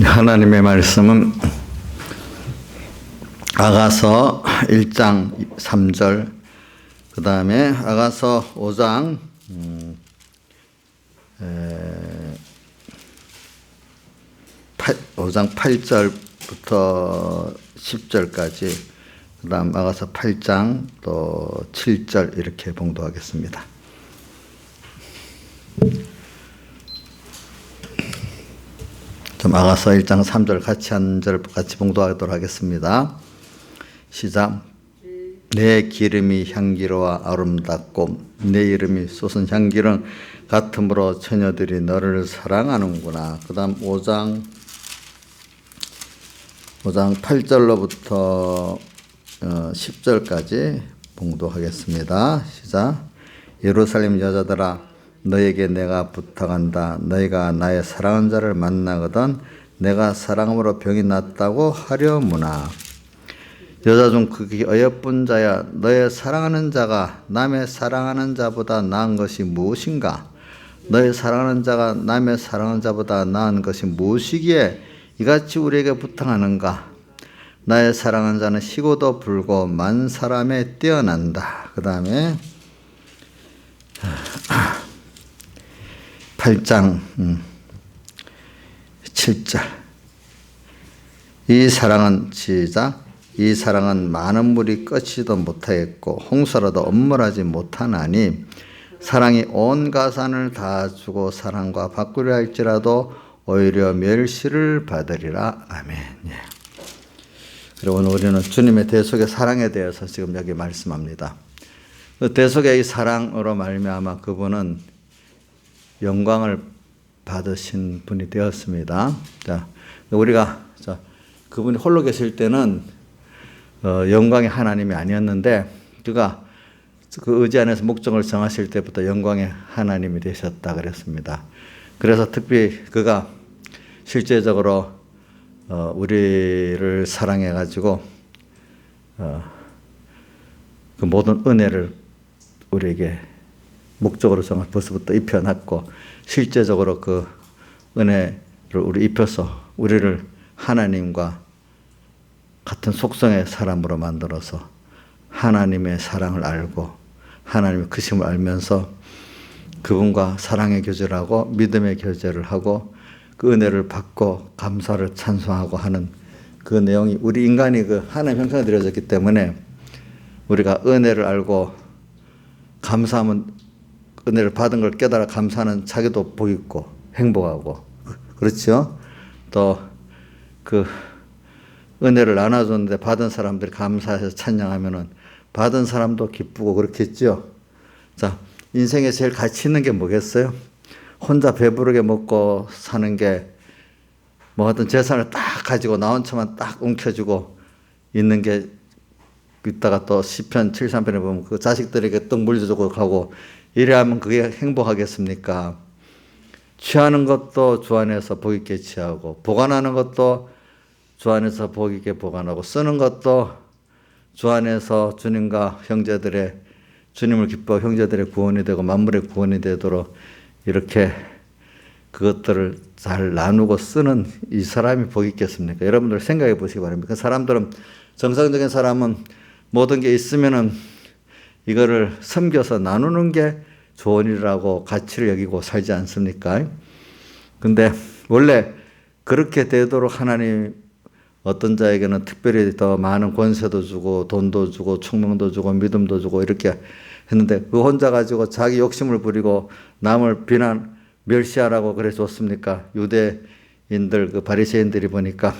하나님의 말씀은 아가서 1장 3절, 그 다음에 아가서 5장 8절부터 10절까지, 그 다음 아가서 8장 또 7절 이렇게 봉독하겠습니다. 아가서 1장 3절 같이 한 절 같이 봉독하도록 하겠습니다. 시작. 내 기름이 향기로워 아름답고 내 이름이 솟은 향기는 같으므로 처녀들이 너를 사랑하는구나. 그 다음 5장 8절로부터 10절까지 봉독하겠습니다. 시작. 예루살렘 여자들아, 너에게 내가 부탁한다. 너희가 나의 사랑하는 자를 만나거든 내가 사랑함으로 병이 낫다고 하려무나. 여자 중 극히 어여쁜 자야, 너의 사랑하는 자가 남의 사랑하는 자보다 나은 것이 무엇인가? 너의 사랑하는 자가 남의 사랑하는 자보다 나은 것이 무엇이기에 이같이 우리에게 부탁하는가? 나의 사랑하는 자는 희고도 불고 만 사람에 뛰어난다. 그 다음에 8장 7절. 이 사랑은 시작. 이 사랑은 많은 물이 끄지도 못하겠고 홍수라도 엄물하지 못하나니 사랑이 온 가산을 다 주고 사랑과 바꾸려 할지라도 오히려 멸시를 받으리라. 아멘. 예. 그리고 오늘 우리는 주님의 대속의 사랑에 대해서 지금 여기 말씀합니다. 그 대속의 이 사랑으로 말미암아 그분은 영광을 받으신 분이 되었습니다. 자, 우리가 그분이 홀로 계실 때는 영광의 하나님이 아니었는데 그가 그 의지 안에서 목적을 정하실 때부터 영광의 하나님이 되셨다 그랬습니다. 그래서 특히 그가 실제적으로 우리를 사랑해 가지고 그 모든 은혜를 우리에게 목적으로 정한 벌써부터 입혀놨고 실제적으로 그 은혜를 우리 입혀서 우리를 하나님과 같은 속성의 사람으로 만들어서 하나님의 사랑을 알고 하나님의 크심을 알면서 그분과 사랑의 교제를 하고 믿음의 교제를 하고 그 은혜를 받고 감사를 찬송하고 하는 그 내용이 우리 인간이 그 하나님 형상에 드려졌기 때문에 우리가 은혜를 알고 감사하면 은혜를 받은 걸 깨달아 감사하는 자기도 복 있고 행복하고 그렇죠. 또 그 은혜를 나눠줬는데 받은 사람들이 감사해서 찬양하면은 받은 사람도 기쁘고 그렇겠죠. 자, 인생에 제일 가치 있는 게 뭐겠어요? 혼자 배부르게 먹고 사는 게 뭐 어떤 재산을 딱 가지고 나온 척만 딱 움켜쥐고 있는 게 있다가 또 시편 73편에 보면 그 자식들에게 떡 물려주고 가고 이래 하면 그게 행복하겠습니까? 취하는 것도 주 안에서 복 있게 취하고 보관하는 것도 주 안에서 복 있게 보관하고 쓰는 것도 주 안에서 주님과 형제들의 주님을 기뻐하고 형제들의 구원이 되고 만물의 구원이 되도록 이렇게 그것들을 잘 나누고 쓰는 이 사람이 복 있겠습니까? 여러분들 생각해 보시기 바랍니다. 그 사람들은 정상적인 사람은 모든 게 있으면은 이거를 섬겨서 나누는 게 좋은 일이라고 가치를 여기고 살지 않습니까? 근데 원래 그렇게 되도록 하나님 어떤 자에게는 특별히 더 많은 권세도 주고 돈도 주고 총명도 주고 믿음도 주고 이렇게 했는데 그 혼자 가지고 자기 욕심을 부리고 남을 비난 멸시하라고 그래 줬습니까? 유대인들 그 바리새인들이 보니까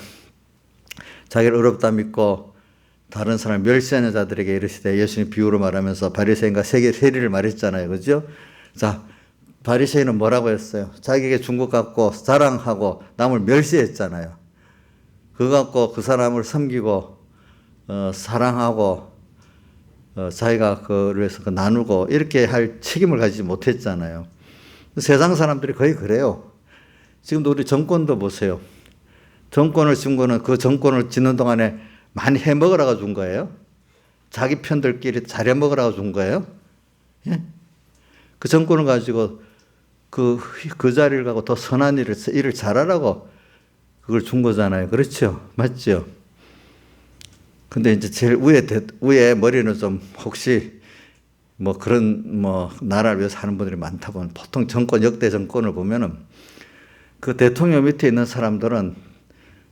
자기를 어렵다 믿고 다른 사람 멸시하는 자들에게 이르시되 예수님 비유로 말하면서 바리새인과 세리를 말했잖아요. 그죠? 자, 바리새인은 뭐라고 했어요? 자기에게 준 것 갖고 자랑하고 남을 멸시했잖아요. 그거 갖고 그 사람을 섬기고 사랑하고 자기가 그를 위해서 나누고 이렇게 할 책임을 가지지 못했잖아요. 세상 사람들이 거의 그래요. 지금도 우리 정권도 보세요. 정권을 준 거는 그 정권을 짓는 동안에 많이 해먹으라고 준 거예요? 자기 편들끼리 잘해 먹으라고 준 거예요? 예? 그 정권을 가지고 그 자리를 가고 더 선한 일을 잘하라고 그걸 준 거잖아요. 그렇죠? 맞죠? 근데 이제 제일 위에 머리는 좀 혹시 뭐 그런 뭐 나라를 위해서 하는 분들이 많다 보면 보통 역대 정권을 보면은 그 대통령 밑에 있는 사람들은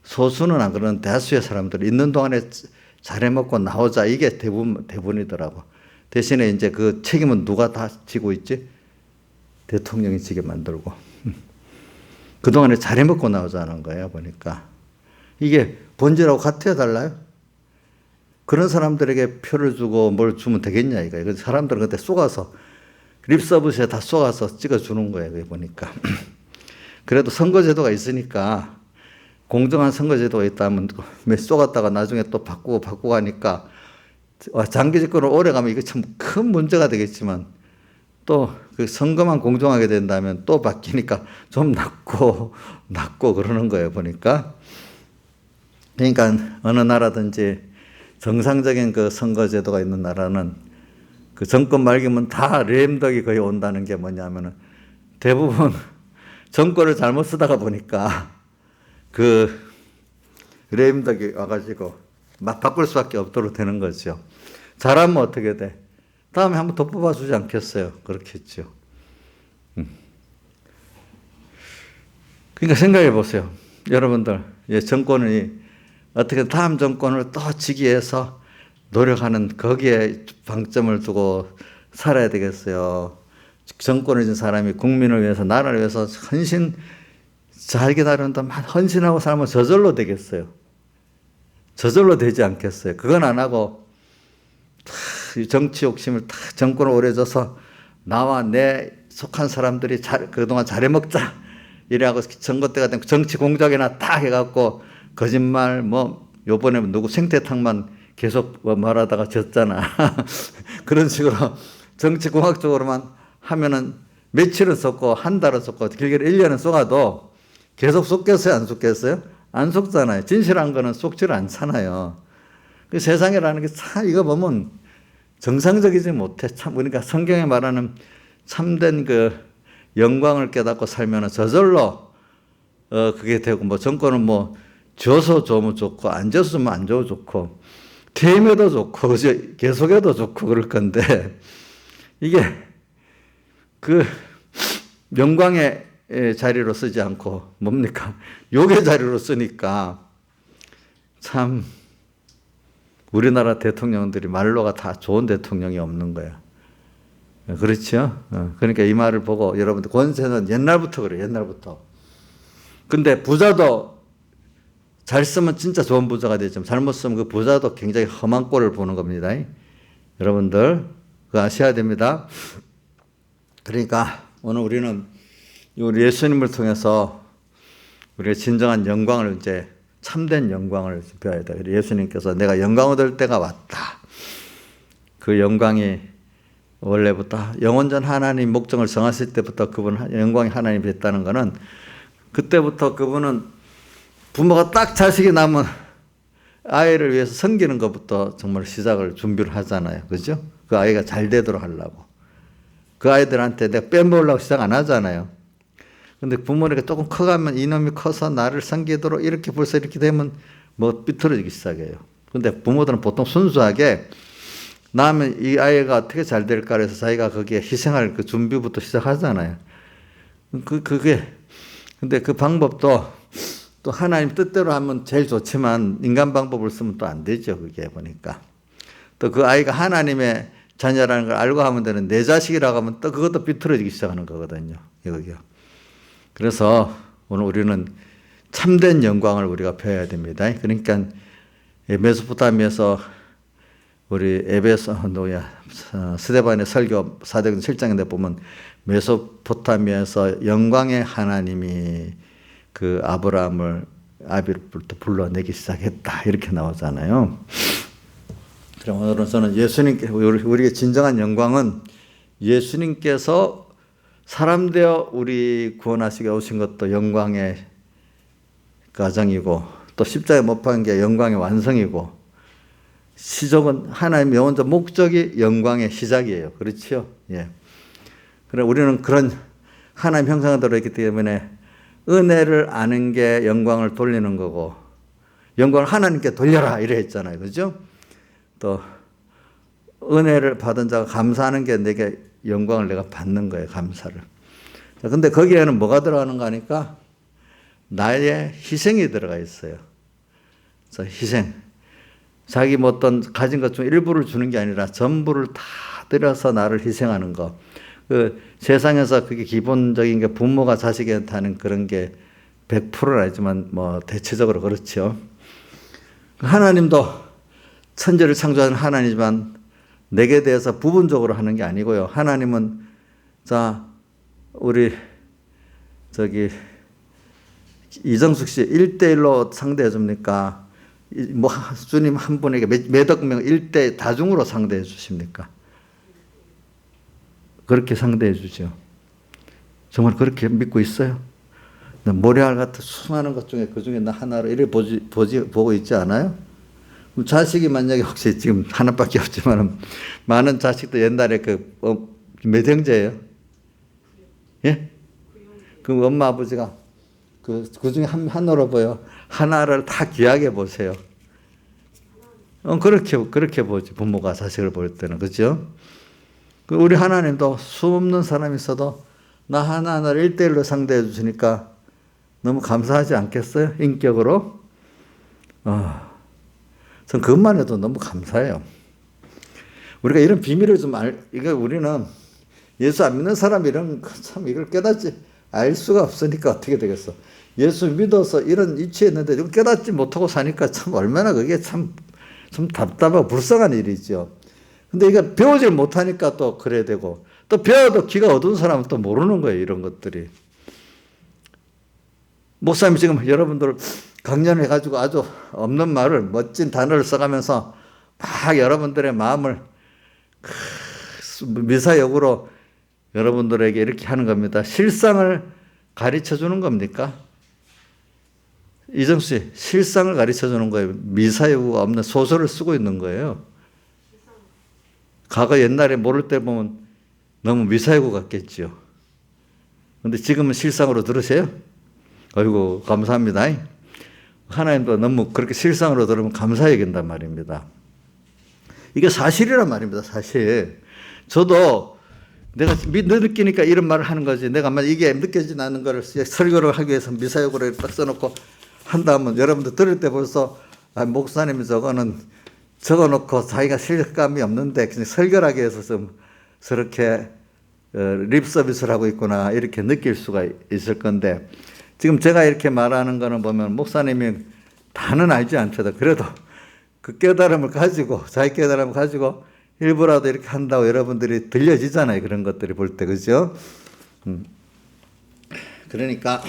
소수는 안 그러는 대다수의 사람들이 있는 동안에 잘해먹고 나오자 이게 대부분이더라고. 대신에 이제 그 책임은 누가 다 지고 있지? 대통령이 지게 만들고. 그동안에 잘해먹고 나오자는 거예요, 보니까. 이게 본질하고 같아야 달라요? 그런 사람들에게 표를 주고 뭘 주면 되겠냐, 이거. 사람들은 그때 쏘가서, 립서비스에 다 쏘가서 찍어주는 거예요, 그게 보니까. 그래도 선거제도가 있으니까, 공정한 선거제도가 있다면 쏘갔다가 나중에 또 바꾸고 하니까, 장기 집권을 오래 가면 이게 참 큰 문제가 되겠지만, 또 그 선거만 공정하게 된다면 또 바뀌니까 좀 낫고 그러는 거예요, 보니까. 그러니까 어느 나라든지 정상적인 그 선거제도가 있는 나라는 그 정권 말기면 다 램덕이 거의 온다는 게 뭐냐면은 대부분 정권을 잘못 쓰다가 보니까 그 램덕이 와가지고 막 바꿀 수밖에 없도록 되는 거죠. 잘하면 어떻게 돼? 다음에 한번 더 뽑아주지 않겠어요? 그렇겠죠. 그러니까 생각해 보세요. 여러분들, 정권이 어떻게 다음 정권을 또 지기 위해서 노력하는 거기에 방점을 두고 살아야 되겠어요. 정권을 진 사람이 국민을 위해서, 나라를 위해서 잘 기다린다, 헌신하고 살면 저절로 되겠어요. 저절로 되지 않겠어요. 그건 안 하고 정치 욕심을 다 정권을 오래 져서 나와 내 속한 사람들이 그동안 잘해먹자 이래하고 선거 때가 되면 정치 공작이나 딱 해갖고 거짓말 요번에 누구 생태탕만 계속 말하다가 졌잖아. 그런 식으로 정치공학적으로만 하면은 며칠은 쏟고 한 달은 쏟고 길게는 1년은 쏟아도 계속 쏟겠어요? 안 쏟겠어요? 안 속잖아요. 진실한 거는 속지를 않잖아요. 그 세상이라는 게 참 이거 보면 정상적이지 못해. 참, 그러니까 성경에 말하는 참된 그 영광을 깨닫고 살면 저절로, 그게 되고, 정권은 줘서 좋으면 좋고, 안 줘서 안 줘도 좋고, 퇴임해도 좋고, 그죠? 계속해도 좋고, 그럴 건데, 이게 그 영광의 자리로 쓰지 않고, 뭡니까? 욕의 자리로 쓰니까, 참, 우리나라 대통령들이 말로가 다 좋은 대통령이 없는 거야. 그렇죠? 그러니까 이 말을 보고 여러분들 권세는 옛날부터 그래요. 옛날부터. 근데 부자도 잘 쓰면 진짜 좋은 부자가 되지만 잘못 쓰면 그 부자도 굉장히 험한 꼴을 보는 겁니다. 여러분들 그거 아셔야 됩니다. 그러니까 오늘 우리는 우리 예수님을 통해서 우리의 진정한 영광을 이제 참된 영광을 배워야 돼. 예수님께서 내가 영광 얻을 때가 왔다. 그 영광이 원래부터 영원전 하나님 목적을 정하실 때부터 그분 영광이 하나님이 됐다는 것은 그때부터 그분은 부모가 딱 자식이 낳으면 아이를 위해서 섬기는 것부터 정말 시작을 준비를 하잖아요. 그죠? 그 아이가 잘 되도록 하려고. 그 아이들한테 내가 빼먹으려고 시작 안 하잖아요. 근데 부모니까 조금 커가면 이놈이 커서 나를 섬기도록 이렇게 벌써 이렇게 되면 삐뚤어지기 시작해요. 근데 부모들은 보통 순수하게 낳으면 이 아이가 어떻게 잘 될까 해서 자기가 거기에 희생할 그 준비부터 시작하잖아요. 근데 그 방법도 또 하나님 뜻대로 하면 제일 좋지만 인간 방법을 쓰면 또 안 되죠. 그게 보니까. 또 그 아이가 하나님의 자녀라는 걸 알고 하면 되는 내 자식이라고 하면 또 그것도 삐뚤어지기 시작하는 거거든요. 여기요. 그래서 오늘 우리는 참된 영광을 우리가 배워야 됩니다. 그러니까 메소포타미아에서 우리 스데반의 설교 사도행전 7장인데 보면 메소포타미아에서 영광의 하나님이 그 아브라함을 아비로부터 불러내기 시작했다 이렇게 나오잖아요. 그럼 오늘은 저는 우리의 진정한 영광은 예수님께서 사람 되어 우리 구원하시게 오신 것도 영광의 과정이고 또 십자가에 못 박은 게 영광의 완성이고 시작은 하나님의 영원적 목적이 영광의 시작이에요. 그렇죠? 예. 그래 우리는 그런 하나님 형상대로 있기 때문에 은혜를 아는 게 영광을 돌리는 거고 영광을 하나님께 돌려라 이래 했잖아요. 그죠? 또 은혜를 받은 자가 감사하는 게 내게 영광을 내가 받는 거예요. 감사를. 자, 근데 거기에는 뭐가 들어가는가 하니까 나의 희생이 들어가 있어요. 그래서 희생. 자기 뭐 어떤 가진 것 중 일부를 주는 게 아니라 전부를 다 들여서 나를 희생하는 거. 그 세상에서 그게 기본적인 게 부모가 자식한테 하는 그런 게 100%는 아니지만 뭐 대체적으로 그렇죠. 하나님도 천지를 창조하는 하나님이지만 내게 대해서 부분적으로 하는 게 아니고요. 하나님은 자 우리 이정숙 씨 1대1로 상대해 줍니까? 뭐 주님 한 분에게 몇억 명 1대 다중으로 상대해 주십니까? 그렇게 상대해 주죠. 정말 그렇게 믿고 있어요? 모래알 같은 수많은 것 중에 그 중에 나 하나로 이래 보고 있지 않아요? 자식이 만약에 혹시 지금 하나밖에 없지만 많은 자식도 옛날에 몇 형제예요? 예? 그 엄마 아버지가 그 중에 하나로 보여. 하나를 다 귀하게 보세요. 그렇게 보지. 부모가 자식을 볼 때는. 그죠? 우리 하나님도 수없는 사람이 있어도 나 하나하나를 1대1로 상대해 주시니까 너무 감사하지 않겠어요? 인격으로? 전 그것만 해도 너무 감사해요. 우리가 이런 비밀을 우리는 예수 안 믿는 사람이 이걸 깨닫지, 알 수가 없으니까 어떻게 되겠어. 예수 믿어서 이런 이치에 있는데 이걸 깨닫지 못하고 사니까 참 얼마나 그게 좀 답답하고 불쌍한 일이죠. 근데 이거 배우질 못하니까 또 그래야 되고, 또 배워도 귀가 어두운 사람은 또 모르는 거예요, 이런 것들이. 목사님이 지금 여러분들 강연해가지고 아주 없는 말을, 멋진 단어를 써가면서 막 여러분들의 마음을 미사역으로 여러분들에게 이렇게 하는 겁니다. 실상을 가르쳐 주는 겁니까? 이정수 씨, 실상을 가르쳐 주는 거예요. 미사여구가 없는 소설을 쓰고 있는 거예요. 과거 옛날에 모를 때 보면 너무 미사여구 같겠죠. 근데 지금은 실상으로 들으세요? 아이고, 감사합니다. 하나님도 너무 그렇게 실상으로 들으면 감사해야 된단 말입니다. 이게 사실이란 말입니다, 사실. 저도 내가 느끼니까 이런 말을 하는 거지. 내가 아마 이게 느껴지지 않는 거를 설교를 하기 위해서 미사여구를 딱 써놓고 한다면 여러분들 들을 때 벌써 목사님이 저거는 적어놓고 자기가 실감이 없는데 그냥 설교를 하기 위해서 좀 저렇게 립 서비스를 하고 있구나 이렇게 느낄 수가 있을 건데, 지금 제가 이렇게 말하는 거는 보면 목사님이 다는 알지 않더라도 그래도 그 깨달음을 가지고, 자기 깨달음을 가지고 일부라도 이렇게 한다고 여러분들이 들려지잖아요. 그런 것들이 볼 때. 그죠? 그러니까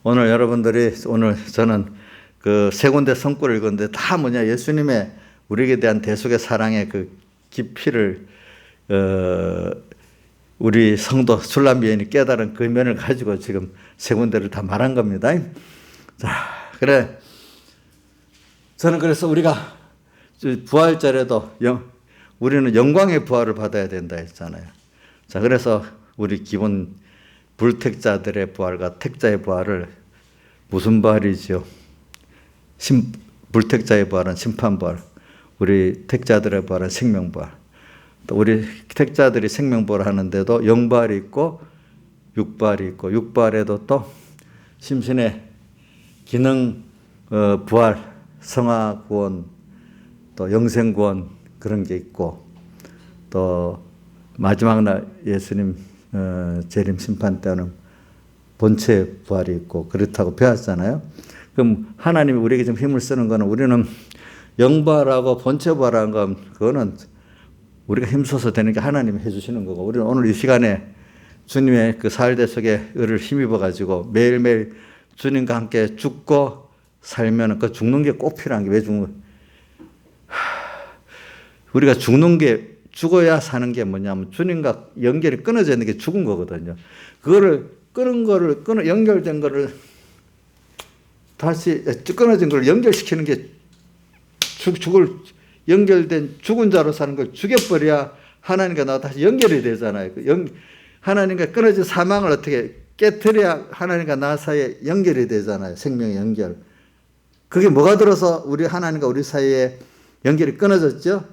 오늘 여러분들이, 오늘 저는 그 세 군데 성구를 읽었는데 다 뭐냐, 예수님의 우리에게 대한 대속의 사랑의 그 깊이를 우리 성도 술람비인이 깨달은 그 면을 가지고 지금 세 군데를 다 말한 겁니다. 자, 그래. 저는 그래서 우리가 부활절에도 우리는 영광의 부활을 받아야 된다 했잖아요. 자, 그래서 우리 기본 불택자들의 부활과 택자의 부활을, 무슨 부활이죠? 불택자의 부활은 심판부활, 우리 택자들의 부활은 생명부활. 또 우리 택자들이 생명부활을 하는데도 영부활이 있고 육부활이 있고, 육부활에도 또 심신의 기능 부활, 성화구원, 또 영생구원 그런 게 있고, 또 마지막 날 예수님 재림 심판 때는 본체 부활이 있고 그렇다고 배웠잖아요. 그럼 하나님이 우리에게 좀 힘을 쓰는 거는, 우리는 영부활하고 본체 부활하는 건 그거는 우리가 힘써서 되는 게 하나님이 해주시는 거고, 우리는 오늘 이 시간에 주님의 그 사흘대속의 의를 힘입어 가지고 매일매일 주님과 함께 죽고 살면, 그 죽는 게 꼭 필요한 게, 왜 죽는, 우리가 죽는 게, 죽어야 사는 게 뭐냐면 주님과 연결이 끊어져 있는 게 죽은 거거든요. 그거를 연결된 거를 다시 끊어진 걸 연결시키는 게 연결된 죽은 자로 사는 걸 죽여버려야 하나님과 나와 다시 연결이 되잖아요. 하나님과 끊어진 사망을 어떻게 깨트려야 하나님과 나 사이에 연결이 되잖아요. 생명의 연결. 그게 뭐가 들어서 우리 하나님과 우리 사이에 연결이 끊어졌죠?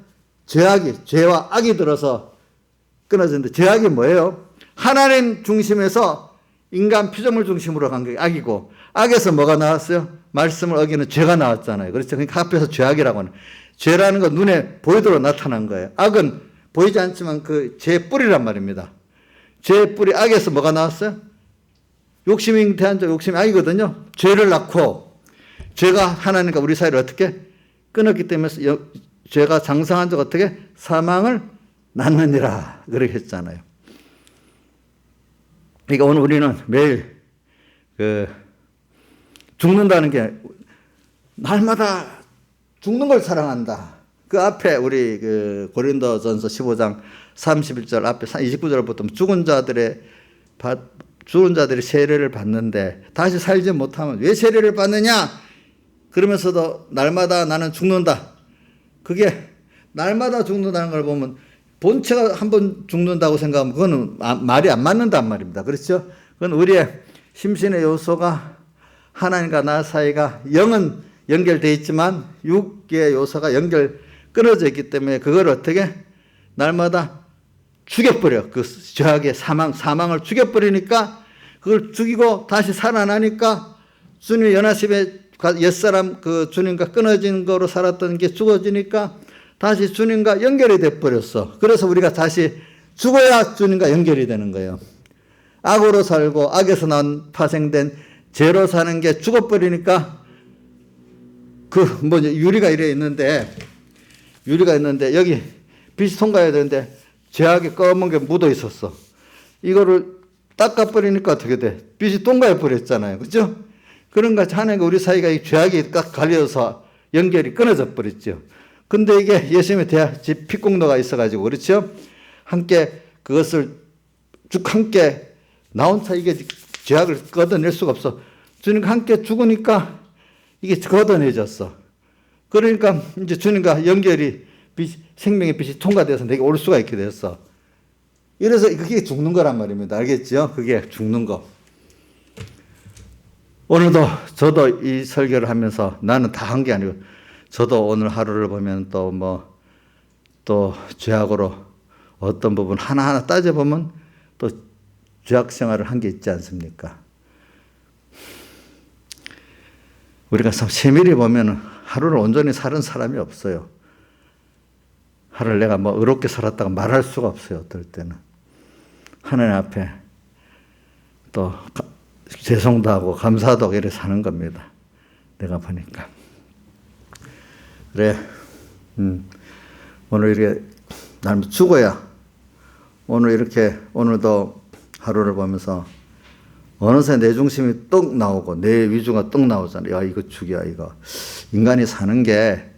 죄와 악이 들어서 끊어졌는데, 죄악이 뭐예요? 하나님 중심에서 인간 피조물 중심으로 간 게 악이고, 악에서 뭐가 나왔어요? 말씀을 어기는 죄가 나왔잖아요. 그렇죠? 그러니까 합해서 죄악이라고 하는. 죄라는 건 눈에 보이도록 나타난 거예요. 악은 보이지 않지만 그 죄의 뿌리란 말입니다. 죄의 뿌리, 악에서 뭐가 나왔어요? 욕심이 대한 욕심이 악이거든요. 죄를 낳고, 죄가 하나님과 우리 사이를 어떻게 끊었기 때문에 죄가 장성한 적 어떻게? 사망을 낳느니라. 그렇게 했잖아요. 그러니까 오늘 우리는 매일 죽는다는 게 날마다 죽는 걸 사랑한다. 그 앞에 우리 고린도전서 15장 31절 앞에 29절부터 죽은 자들이 세례를 받는데 다시 살지 못하면 왜 세례를 받느냐? 그러면서도 날마다 나는 죽는다. 그게 날마다 죽는다는 걸 보면 본체가 한 번 죽는다고 생각하면 그거는 말이 안 맞는단 말입니다. 그렇죠? 그건 우리의 심신의 요소가 하나님과 나 사이가 영은 연결되어 있지만 육의 요소가 끊어져 있기 때문에 그걸 어떻게 날마다 죽여버려. 그 죄악의 사망을 죽여버리니까 그걸 죽이고 다시 살아나니까 주님 연하심에 옛사람 그 주님과 끊어진 거로 살았던 게 죽어지니까 다시 주님과 연결이 돼버렸어. 그래서 우리가 다시 죽어야 주님과 연결이 되는 거예요. 악으로 살고 악에서 파생된 죄로 사는 게 죽어버리니까 유리가 있는데 여기 빛이 통과해야 되는데 죄악이 검은 게 묻어 있었어. 이거를 닦아버리니까 어떻게 돼? 빛이 통과해 버렸잖아요. 그죠? 그런 같이 하나님과 우리 사이가 이 죄악이 딱 갈려서 연결이 끊어져 버렸죠. 근데 이게 예수님의 핏공로가 있어가지고, 그렇죠? 함께 그것을 쭉 함께 나온 차 이게 죄악을 걷어낼 수가 없어. 주님과 함께 죽으니까 이게 걷어내졌어. 그러니까 이제 주님과 연결이 생명의 빛이 통과돼서 내게 올 수가 있게 됐어. 이래서 그게 죽는 거란 말입니다. 알겠죠? 그게 죽는 거. 오늘도 저도 이 설교를 하면서 나는 다 한 게 아니고 저도 오늘 하루를 보면 또 죄악으로 어떤 부분 하나하나 따져보면 또 죄악 생활을 한 게 있지 않습니까? 우리가 세밀히 보면 하루를 온전히 사는 사람이 없어요. 하루를 내가 의롭게 살았다고 말할 수가 없어요. 어떨 때는. 하나님 앞에 또 죄송도 하고 감사도 하고 이렇게 사는 겁니다. 내가 보니까. 그래, 오늘 이렇게 날 죽어야 오늘도 하루를 보면서 어느새 내 중심이 떡 나오고 내 위주가 떡 나오잖아요. 야, 이거 죽이야, 이거. 인간이 사는 게,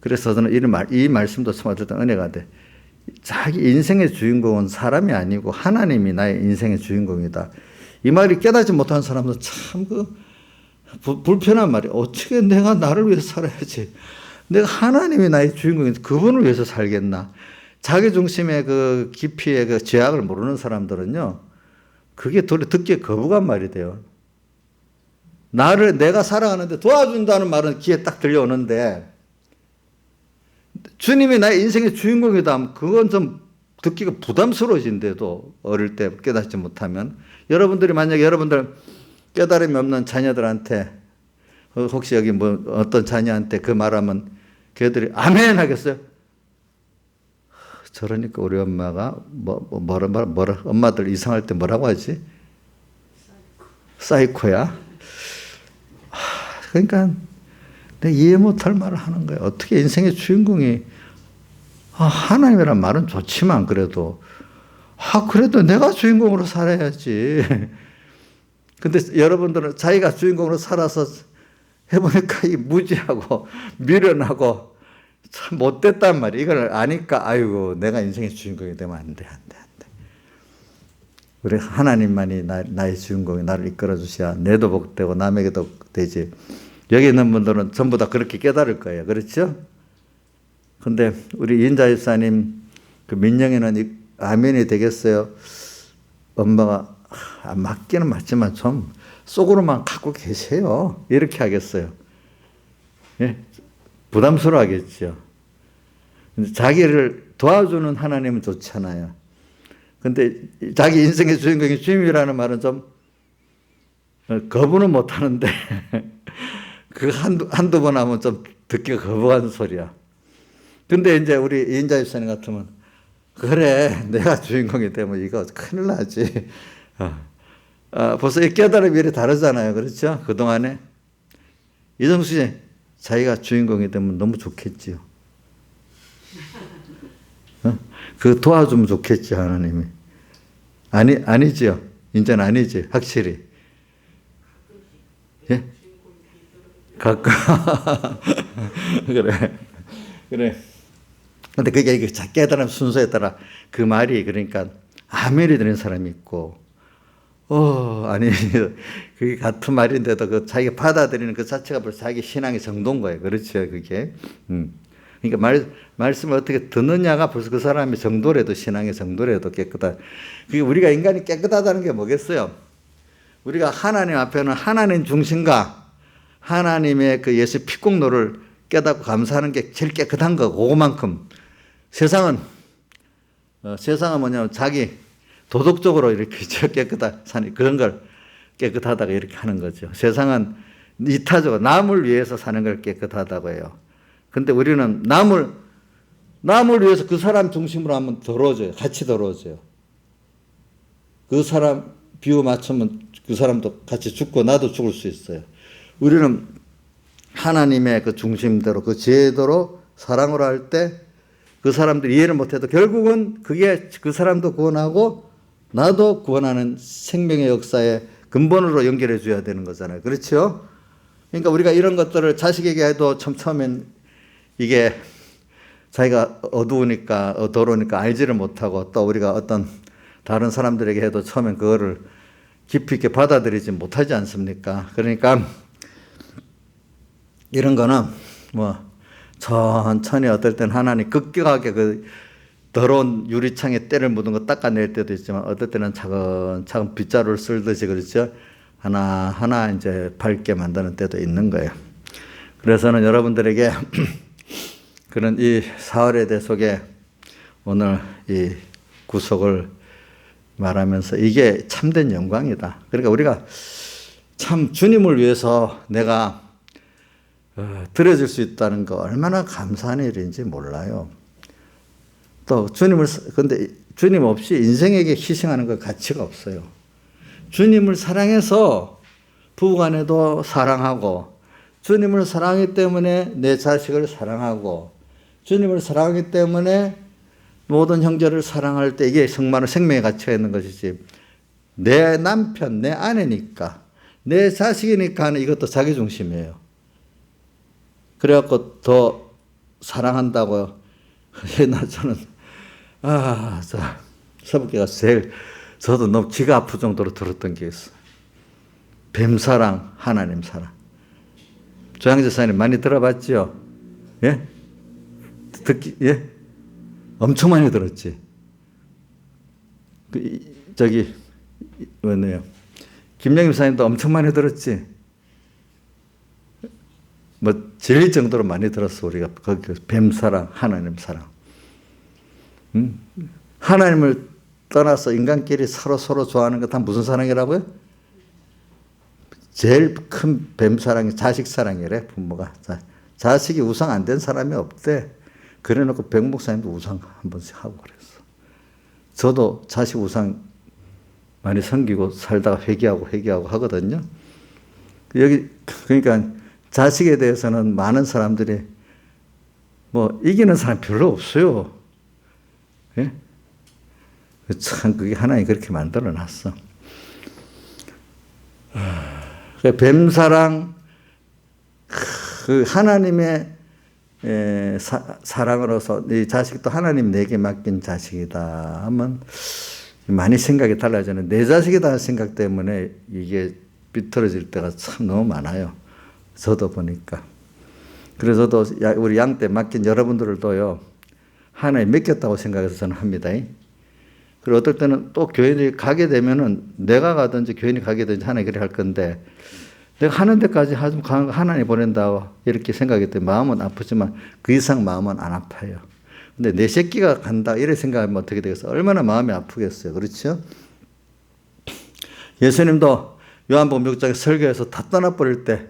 그래서 저는 이 말씀도 참 어쨌든 은혜가 돼. 자기 인생의 주인공은 사람이 아니고 하나님이 나의 인생의 주인공이다. 이 말이 깨닫지 못하는 사람은 참 불편한 말이에요. 어떻게 내가 나를 위해서 살아야지. 내가 하나님이 나의 주인공인데 그분을 위해서 살겠나. 자기 중심의 그 깊이의 그 죄악을 모르는 사람들은요, 그게 듣기에 거부감 말이 돼요. 내가 살아가는데 도와준다는 말은 귀에 딱 들려오는데, 주님이 나의 인생의 주인공이다 하면 그건 좀 듣기가 부담스러워진대도, 어릴 때 깨닫지 못하면. 여러분들이 만약에 여러분들 깨달음이 없는 자녀들한테, 혹시 여기 어떤 자녀한테 그 말하면 걔들이 아멘 하겠어요? 저러니까 우리 엄마가 엄마들 이상할 때 뭐라고 하지? 사이코야. 그러니까 내가 이해 못할 말을 하는 거예요. 어떻게 인생의 주인공이 하나님이란 말은 좋지만 그래도 내가 주인공으로 살아야지. 근데 여러분들은 자기가 주인공으로 살아서 해보니까 이 무지하고 미련하고 참 못됐단 말이에요. 이걸 아니까 아이고 내가 인생의 주인공이 되면 안 돼. 우리 하나님만이 나의 주인공이 나를 이끌어 주셔야 내도 복되고 남에게도 되지. 여기 있는 분들은 전부 다 그렇게 깨달을 거예요. 그렇죠? 근데 우리 인자 집사님 그 민영이는 아멘이 되겠어요? 엄마가 맞기는 맞지만 좀 속으로만 갖고 계세요. 이렇게 하겠어요. 예? 부담스러워 하겠죠. 자기를 도와주는 하나님은 좋잖아요. 근데 자기 인생의 주인공이 주님이라는 말은 좀 거부는 못 하는데 그 한두 번 하면 좀 듣기가 거부하는 소리야. 근데 이제 우리 이인자 집사님 같으면 그래 내가 주인공이 되면 이거 큰일 나지. 벌써 이 깨달음이 이래 다르잖아요. 그렇죠? 그동안에 이정수 씨 자기가 주인공이 되면 너무 좋겠지요. 그 도와주면 좋겠지 하나님이. 아니지요. 이제는 아니지 확실히. 예? 가끔 그래. 근데 그게 깨달음 순서에 따라 그 말이 그러니까 아멘이 되는 사람이 있고, 아니 그게 같은 말인데도 그 자기가 받아들이는 그 자체가 벌써 자기 신앙의 정도인 거예요. 그렇죠, 그게. 그러니까 말씀을 어떻게 듣느냐가 벌써 그 사람의 정도래도 신앙의 정도래도 깨끗하다. 그게 우리가 인간이 깨끗하다는 게 뭐겠어요? 우리가 하나님 앞에는 하나님 중심과 하나님의 그 예수 피공로를 깨닫고 감사하는 게 제일 깨끗한 거고, 그만큼. 세상은 뭐냐면 자기 도덕적으로 이렇게 깨끗하다, 그런 걸 깨끗하다고 이렇게 하는 거죠. 세상은 이타적으로 남을 위해서 사는 걸 깨끗하다고 해요. 근데 우리는 남을 위해서 그 사람 중심으로 하면 더러워져요. 같이 더러워져요. 그 사람 비유 맞추면 그 사람도 같이 죽고 나도 죽을 수 있어요. 우리는 하나님의 그 중심대로 그 제도로 사랑으로 할 때 그 사람들이 이해를 못해도 결국은 그게 그 사람도 구원하고 나도 구원하는 생명의 역사의 근본으로 연결해 줘야 되는 거잖아요. 그렇죠? 그러니까 우리가 이런 것들을 자식에게 해도 처음엔 이게 자기가 어두우니까 더러우니까 알지를 못하고, 또 우리가 어떤 다른 사람들에게 해도 처음엔 그거를 깊이 있게 받아들이지 못하지 않습니까? 그러니까 이런 거는 천천히 어떨 땐 하나님 급격하게 그 더러운 유리창에 때를 묻은 거 닦아낼 때도 있지만, 어떨 때는 차근차근 빗자루를 쓸듯이, 그렇죠? 하나하나 이제 밝게 만드는 때도 있는 거예요. 그래서는 여러분들에게 그런 이 사흘의 대 속에 오늘 이 구속을 말하면서 이게 참된 영광이다. 그러니까 우리가 참 주님을 위해서 내가 드려질 수 있다는 거 얼마나 감사한 일인지 몰라요. 또 근데 주님 없이 인생에게 희생하는 거 가치가 없어요. 주님을 사랑해서 부부간에도 사랑하고, 주님을 사랑하기 때문에 내 자식을 사랑하고, 주님을 사랑하기 때문에 모든 형제를 사랑할 때 이게 정말 생명의 가치가 있는 것이지, 내 남편, 내 아내니까, 내 자식이니까 하는 이것도 자기중심이에요. 그래갖고 더 사랑한다고요. 옛날 저는 서북계가 저도 너무 기가 아플 정도로 들었던 게 있어요. 뱀사랑, 하나님 사랑. 조양재 사님 많이 들어봤죠? 예? 예? 엄청 많이 들었지. 뭐네요. 김영임 사님도 엄청 많이 들었지. 질릴 정도로 많이 들었어, 우리가. 거기 뱀사랑, 하나님 사랑. 하나님을 떠나서 인간끼리 서로 좋아하는 거 다 무슨 사랑이라고요? 제일 큰 뱀사랑이 자식 사랑이래, 부모가. 자식이 우상 안 된 사람이 없대. 그래 놓고 백 목사님도 우상 한 번씩 하고 그랬어. 저도 자식 우상 많이 섬기고 살다가 회개하고 하거든요. 그러니까 자식에 대해서는 많은 사람들이 이기는 사람 별로 없어요. 예? 참 그게 하나님 그렇게 만들어 놨어. 뱀사랑, 그 하나님의 사랑으로서 이 자식도 하나님 내게 맡긴 자식이다 하면 많이 생각이 달라지는, 내 자식이다 생각 때문에 이게 비틀어질 때가 참 너무 많아요. 저도 보니까. 그래서 저도 우리 양 때 맡긴 여러분들도요, 하나님 맡겼다고 생각해서 저는 합니다. 그리고 어떨 때는 또 교인이 가게 되면은 내가 가든지 교인이 가게 되든지 하나님 그렇게 할 건데 내가 하는 데까지 하나님 보낸다 이렇게 생각했을 때 마음은 아프지만 그 이상 마음은 안 아파요. 근데 내 새끼가 간다 이렇게 생각하면 어떻게 되겠어? 얼마나 마음이 아프겠어요. 그렇죠? 예수님도 요한복음 6장에 설교에서 다 떠나버릴 때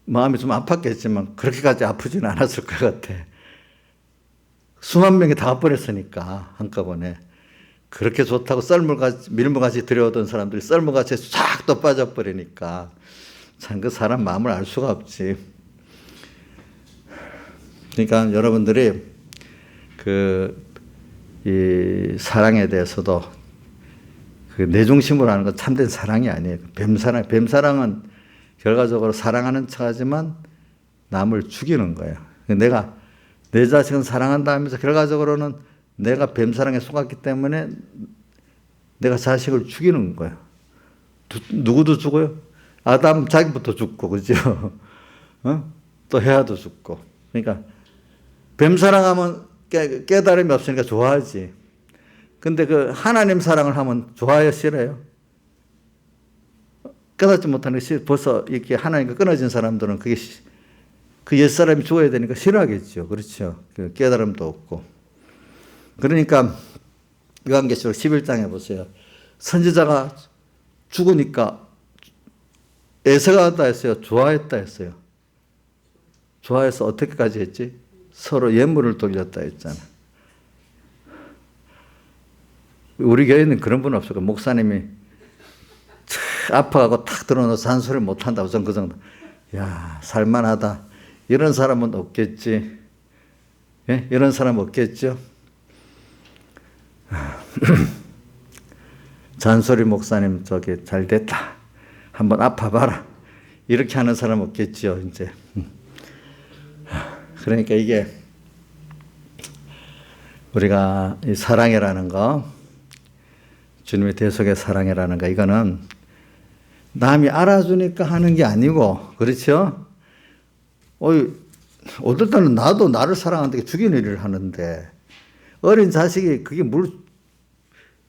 마음이 좀 아팠겠지만 그렇게까지 아프지는 않았을 것 같아. 수만 명이 다 와버렸으니까 한꺼번에. 그렇게 좋다고 썰물같이 밀물같이 들여오던 사람들이 썰물같이 싹 또 빠져버리니까 참 그 사람 마음을 알 수가 없지. 그러니까 여러분들이 이 사랑에 대해서도 그 내 중심으로 하는 건 참된 사랑이 아니에요. 뱀사랑은 결과적으로 사랑하는 척하지만 남을 죽이는 거예요. 내가 내 자식은 사랑한다 하면서 결과적으로는 내가 뱀사랑에 속았기 때문에 내가 자식을 죽이는 거예요. 누구도 죽어요? 아담 자기부터 죽고, 그죠? 또 헤아도 죽고. 그러니까 뱀사랑하면 깨달음이 없으니까 좋아하지. 근데 그 하나님 사랑을 하면 좋아요, 싫어요? 깨닫지 못하는 게 벌써 이렇게 하나님과 끊어진 사람들은 그게 그 옛사람이 죽어야 되니까 싫어하겠죠. 그렇죠. 그 깨달음도 없고. 그러니까 요한계시록 11장에 보세요. 선지자가 죽으니까 애서하다 했어요. 좋아했다 했어요. 좋아해서 어떻게까지 했지? 서로 예물을 돌렸다 했잖아. 우리 교회는 그런 분 없어요. 목사님이 아파가고 탁 들어놓아서 잔소리 못한다고 전 그 정도. 야, 살만하다. 이런 사람은 없겠지. 예? 이런 사람 없겠죠? 잔소리 목사님 저기 잘 됐다. 한번 아파봐라. 이렇게 하는 사람 없겠죠, 이제. 그러니까 이게 우리가 이 사랑이라는 거, 주님의 대속의 사랑이라는 거, 이거는 남이 알아주니까 하는 게 아니고, 그렇죠? 어떨 때는 나도 나를 사랑하는데 죽이는 일을 하는데, 어린 자식이 그게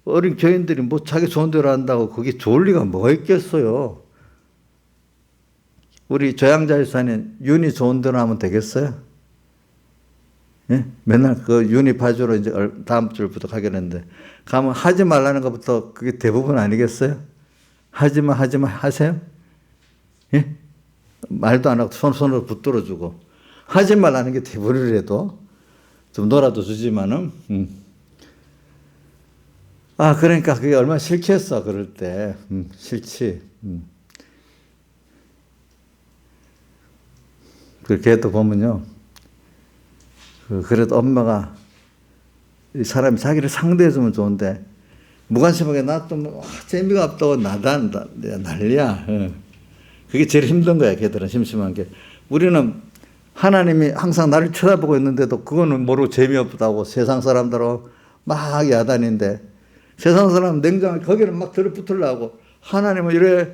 어린 교인들이 뭐 자기 좋은 대로 한다고 그게 좋을 리가 뭐가 있겠어요? 우리 조양자유사는 윤이 좋은 대로 하면 되겠어요? 예? 맨날 그 윤이 봐주러 이제 다음 주부터 가겠는데, 가면 하지 말라는 것부터 그게 대부분 아니겠어요? 하지마 하세요? 예? 말도 안 하고 손으로 붙들어 주고. 하지 말라는 게 대부분이라도 좀 놀아도 주지만은, 그러니까 그게 얼마나 싫겠어, 그럴 때. 싫지. 그렇게 또 보면요. 그래도 엄마가 이 사람이 자기를 상대해주면 좋은데, 무관심하게 놔두면 재미가 없다고 난리야. 그게 제일 힘든 거야, 걔들은 심심한 게. 우리는 하나님이 항상 나를 쳐다보고 있는데도 그거는 모르고 재미없다고 세상 사람들하고 막 야단인데, 세상 사람은 냉정하게 거기는 막 들어붙으려고 하나님은 이래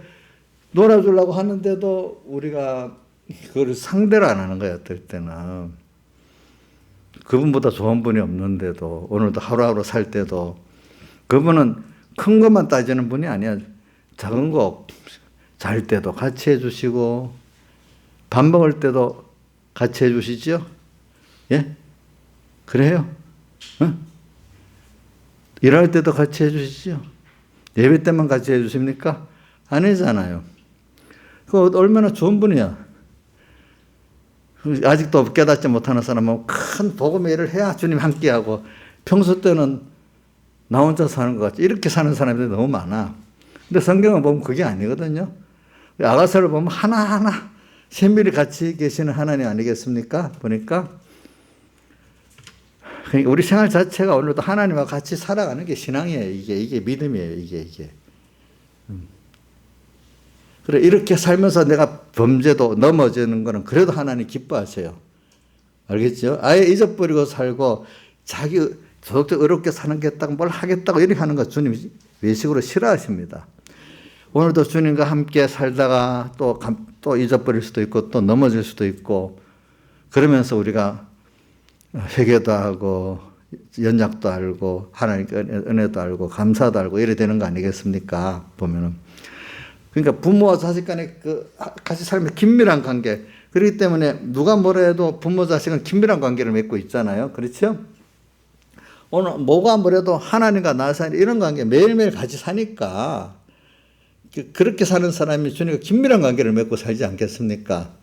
놀아주려고 하는데도 우리가 그걸 상대를 안 하는 거야, 어떨 때는. 그분보다 좋은 분이 없는데도, 오늘도 하루하루 살 때도, 그분은 큰 것만 따지는 분이 아니야. 작은 거, 잘 때도 같이 해주시고, 밥 먹을 때도 같이 해주시죠? 예? 그래요? 응? 일할 때도 같이 해주시죠? 예배 때만 같이 해주십니까? 아니잖아요. 그 얼마나 좋은 분이야. 아직도 깨닫지 못하는 사람은 큰 복음의 일을 해야 주님 함께하고, 평소 때는 나 혼자 사는 것 같지. 이렇게 사는 사람들이 너무 많아. 근데 성경을 보면 그게 아니거든요. 아가서를 보면 하나하나 세밀히 같이 계시는 하나님 아니겠습니까? 보니까. 그러니까 우리 생활 자체가 오늘도 하나님과 같이 살아가는 게 신앙이에요. 이게 믿음이에요. 이게. 그래, 이렇게 살면서 내가 범죄도 넘어지는 거는 그래도 하나님 기뻐하세요. 알겠죠? 아예 잊어버리고 살고 자기 도덕적 어렵게 사는 게 딱 뭘 하겠다고 이렇게 하는 거 주님 외식으로 싫어하십니다. 오늘도 주님과 함께 살다가 또 잊어버릴 수도 있고 또 넘어질 수도 있고, 그러면서 우리가 회개도 하고 연약도 알고 하나님께 은혜도 알고 감사도 알고 이래 되는 거 아니겠습니까? 보면은. 그러니까 부모와 자식 간의 같이 살면 긴밀한 관계. 그렇기 때문에 누가 뭐라 해도 부모 자식은 긴밀한 관계를 맺고 있잖아요. 그렇죠? 오늘 뭐가 뭐래도 하나님과 나 사이 이런 관계 매일매일 같이 사니까 그렇게 사는 사람이 주님과 긴밀한 관계를 맺고 살지 않겠습니까?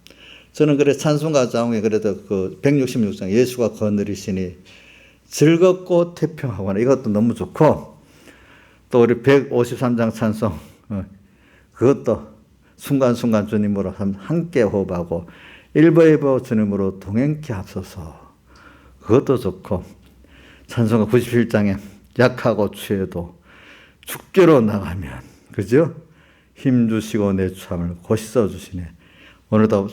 저는 그래 찬송가 자웅에 그래도 그 166장 예수가 거느리시니 즐겁고 태평하거나 이것도 너무 좋고 또 우리 153장 찬송 그것도 순간순간 주님으로 함께 호흡하고 일보일보 주님으로 동행케 하소서 그것도 좋고 찬송가 97장에 약하고 취해도 죽게로 나가면 그죠? 힘주시고 내 추함을 곧이 써주시네. 오늘도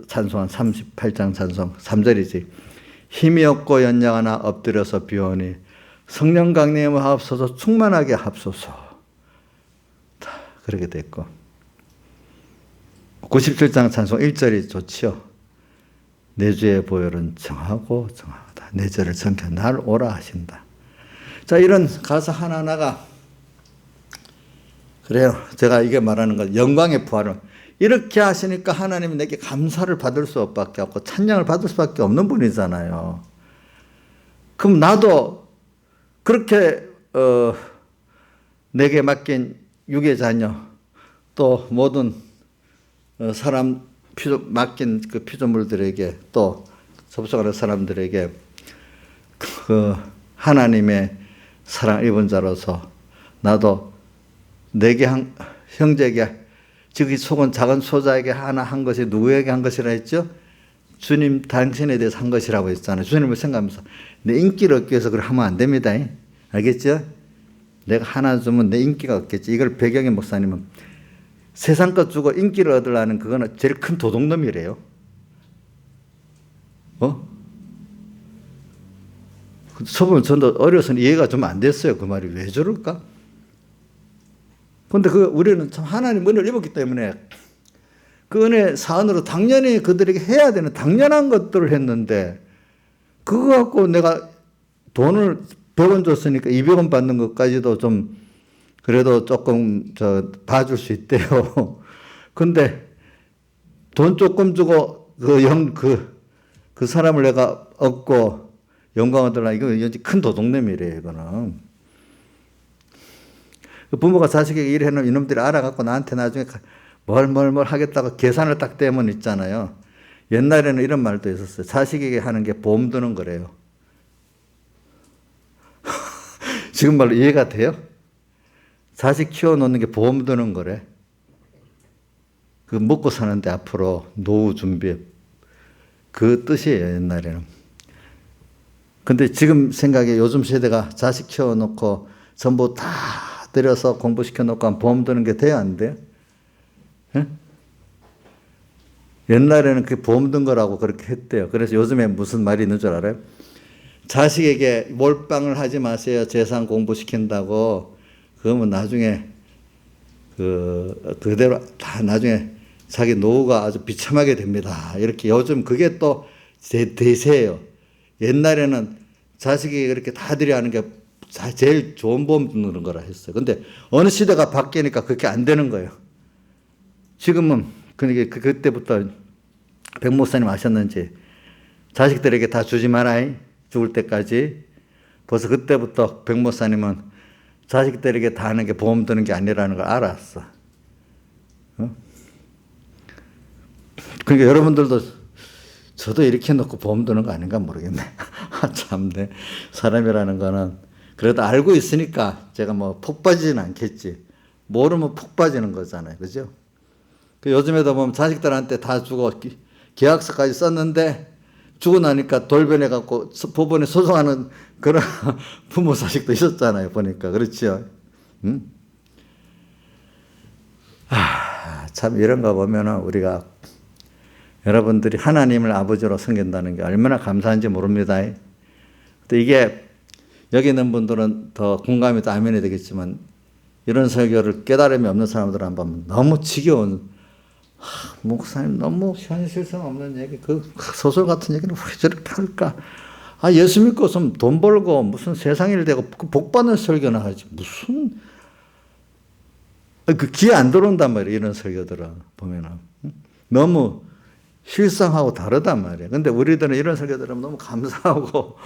찬송한 38장 찬송 3절이지. 힘이 없고 연약하나 엎드려서 비오니 성령 강림을 하옵소서 충만하게 하옵소서. 그렇게 됐고 97장 찬송 1절이 좋지요. 내 주의 보혈은 정하고 정하다. 내 죄를 정케 날 오라 하신다. 자, 이런 가사 하나하나가 그래요. 제가 이게 말하는 건 영광의 부활은 이렇게 하시니까 하나님이 내게 감사를 받을 수밖에 없고 찬양을 받을 수밖에 없는 분이잖아요. 그럼 나도 그렇게 내게 맡긴 육의 자녀 또 모든 사람 맡긴 그 피조물들에게 또 접속하는 사람들에게 그 하나님의 사랑 입은 자로서 나도 내게 형제에게 즉 이 속은 작은 소자에게 하나 한 것이 누구에게 한 것이라 했죠? 주님 당신에 대해서 한 것이라고 했잖아요. 주님을 생각하면서 내 인기를 얻기 위해서 그걸 하면 안 됩니다. 알겠죠? 내가 하나 주면 내 인기가 없겠지. 이걸 배경의 목사님은 세상 것 주고 인기를 얻으려는 그거는 제일 큰 도둑놈이래요. 처음에 저도 어려서 이해가 좀 안 됐어요. 그 말이 왜 저럴까? 근데 우리는 참 하나님 은혜를 입었기 때문에 그 은혜 사안으로 당연히 그들에게 해야 되는 당연한 것들을 했는데 그거 갖고 내가 돈을 100원 줬으니까 200원 받는 것까지도 좀 그래도 조금 봐줄 수 있대요. 근데 돈 조금 주고 그 사람을 내가 얻고 영광 얻으려 이거 큰 도둑놈이래요, 이거는. 부모가 자식에게 일해놓은 이놈들이 알아갖고 나한테 나중에 뭘 하겠다고 계산을 딱 떼면 있잖아요. 옛날에는 이런 말도 있었어요. 자식에게 하는 게 보험 드는 거래요. 지금 말로 이해가 돼요? 자식 키워놓는 게 보험 드는 거래. 그 먹고 사는데 앞으로 노후 준비. 그 뜻이에요, 옛날에는. 근데 지금 생각에 요즘 세대가 자식 키워놓고 전부 다 들여서 공부시켜놓고 보험 드는 게 돼야 안 돼요? 예? 옛날에는 그 보험 든 거라고 그렇게 했대요. 그래서 요즘에 무슨 말이 있는 줄 알아요? 자식에게 몰빵을 하지 마세요. 재산 공부시킨다고. 그러면 나중에 그대로 다 나중에 자기 노후가 아주 비참하게 됩니다. 이렇게 요즘 그게 또 대세예요. 옛날에는 자식이 그렇게 다 들여 하는 게 제일 좋은 보험 듣는 거라 했어요. 근데 어느 시대가 바뀌니까 그렇게 안 되는 거예요. 지금은 그러니까 그때부터 백 목사님 아셨는지 자식들에게 다 주지 마라. 죽을 때까지. 벌써 그때부터 백 목사님은 자식들에게 다 하는 게 보험 드는 게 아니라는 걸 알았어. 그러니까 여러분들도 저도 이렇게 놓고 보험 드는 거 아닌가 모르겠네. 참네. 사람이라는 거는 그래도 알고 있으니까 제가 뭐 폭 빠지지는 않겠지. 모르면 폭 빠지는 거잖아요. 그죠? 요즘에도 보면 자식들한테 다 주고 계약서까지 썼는데 주고 나니까 돌변해갖고 법원에 소송하는 그런 부모 자식도 있었잖아요. 보니까. 그렇죠? 응? 참 이런 거 보면은 우리가 여러분들이 하나님을 아버지로 섬긴다는 게 얼마나 감사한지 모릅니다. 또 이게 여기 있는 분들은 더 공감이 더 아멘이 되겠지만 이런 설교를 깨달음이 없는 사람들 한번 너무 지겨운 목사님 너무 현실성 없는 얘기 그 소설 같은 얘기는 왜 저렇게 할까 예수 믿고서 돈 벌고 무슨 세상 일 되고 복 받는 설교나 하지. 무슨, 그 귀에 안 들어온단 말이에요. 이런 설교들은 보면은. 너무 실상하고 다르단 말이에요. 근데 우리들은 이런 설교 들으면 너무 감사하고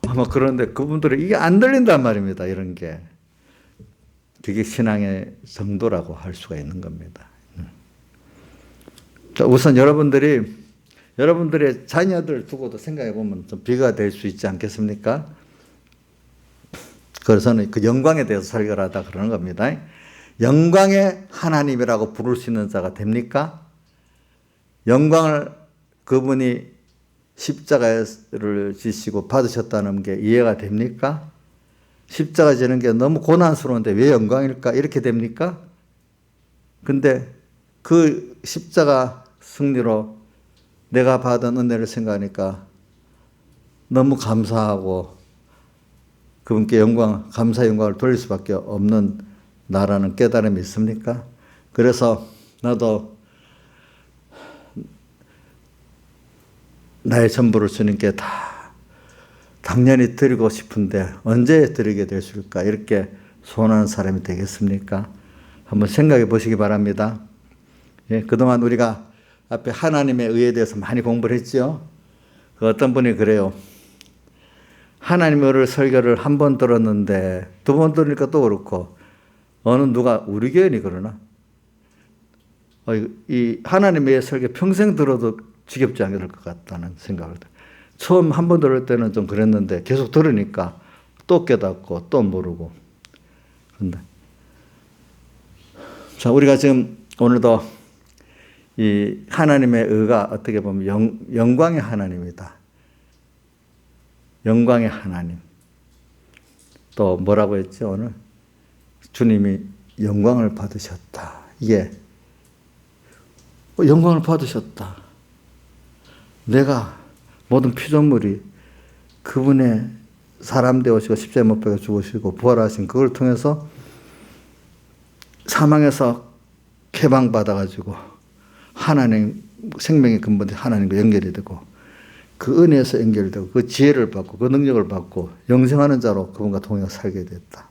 아마 그런데 그분들은 이게 안 들린단 말입니다. 이런 게. 그게 신앙의 정도라고 할 수가 있는 겁니다. 자, 우선 여러분들의 자녀들 두고도 생각해 보면 좀 비교가 될 수 있지 않겠습니까? 그래서는 그 영광에 대해서 설교를 하다 그러는 겁니다. 영광의 하나님이라고 부를 수 있는 자가 됩니까? 영광을 그분이 십자가를 지시고 받으셨다는 게 이해가 됩니까? 십자가 지는 게 너무 고난스러운데 왜 영광일까? 이렇게 됩니까? 근데 그 십자가 승리로 내가 받은 은혜를 생각하니까 너무 감사하고 그분께 감사 영광을 돌릴 수밖에 없는 나라는 깨달음이 있습니까? 그래서 나도 나의 전부를 주님께 다 당연히 드리고 싶은데 언제 드리게 될 수 있을까? 이렇게 소원하는 사람이 되겠습니까? 한번 생각해 보시기 바랍니다. 예, 그동안 우리가 앞에 하나님의 의에 대해서 많이 공부를 했죠. 어떤 분이 그래요. 하나님의 의를 설교를 한 번 들었는데 두 번 들으니까 또 그렇고 어느 누가 우리 교회니 그러나? 이 하나님의 의의 설교 평생 들어도 지겹지 않게 될 것 같다는 생각을 해요. 처음 한 번 들을 때는 좀 그랬는데 계속 들으니까 또 깨닫고 또 모르고. 근데 자, 우리가 지금 오늘도 이 하나님의 의가 어떻게 보면 영광의 하나님이다. 영광의 하나님. 또 뭐라고 했죠, 오늘? 주님이 영광을 받으셨다. 이게 영광을 받으셨다. 내가 모든 피조물이 그분의 사람 되오시고 십자가에 못 박혀 죽으시고 부활하신 그걸 통해서 사망에서 해방받아가지고 하나님 생명의 근본이 하나님과 연결이 되고 그 은혜에서 연결되고 그 지혜를 받고 그 능력을 받고 영생하는 자로 그분과 동행해 살게 됐다.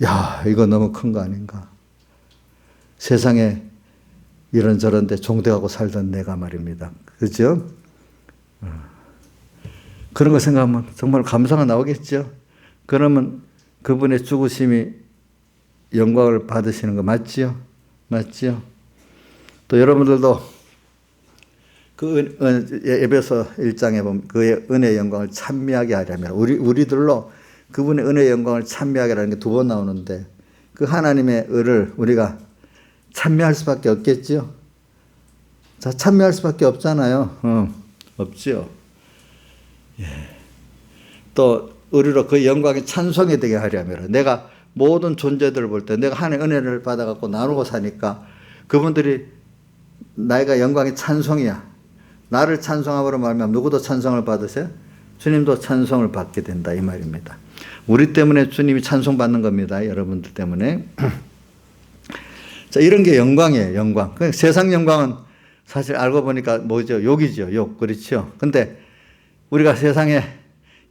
야, 이거 너무 큰 거 아닌가? 세상에 이런저런 데 종대하고 살던 내가 말입니다. 그죠? 그런 거 생각하면 정말 감사가 나오겠죠? 그러면 그분의 죽으심이 영광을 받으시는 거 맞지요? 맞지요? 또 여러분들도 그 에베소 1장에 보면 그의 은혜의 영광을 찬미하게 하려면 우리들로 그분의 은혜의 영광을 찬미하게 하는 게 두 번 나오는데 그 하나님의 의를 우리가 찬미할 수밖에 없겠지요? 자, 찬미할 수밖에 없잖아요. 없지요. 예. 또 우리로 그 영광의 찬송이 되게 하려면 내가 모든 존재들을 볼 때 내가 하나님의 은혜를 받아갖고 나누고 사니까 그분들이 나이가 영광의 찬송이야. 나를 찬송함으로 말하면 누구도 찬송을 받으세요? 주님도 찬송을 받게 된다 이 말입니다. 우리 때문에 주님이 찬송받는 겁니다. 여러분들 때문에. 자, 이런 게 영광이에요. 영광. 세상 영광은 사실 알고 보니까 뭐죠? 욕이죠. 욕. 그렇죠. 근데 우리가 세상에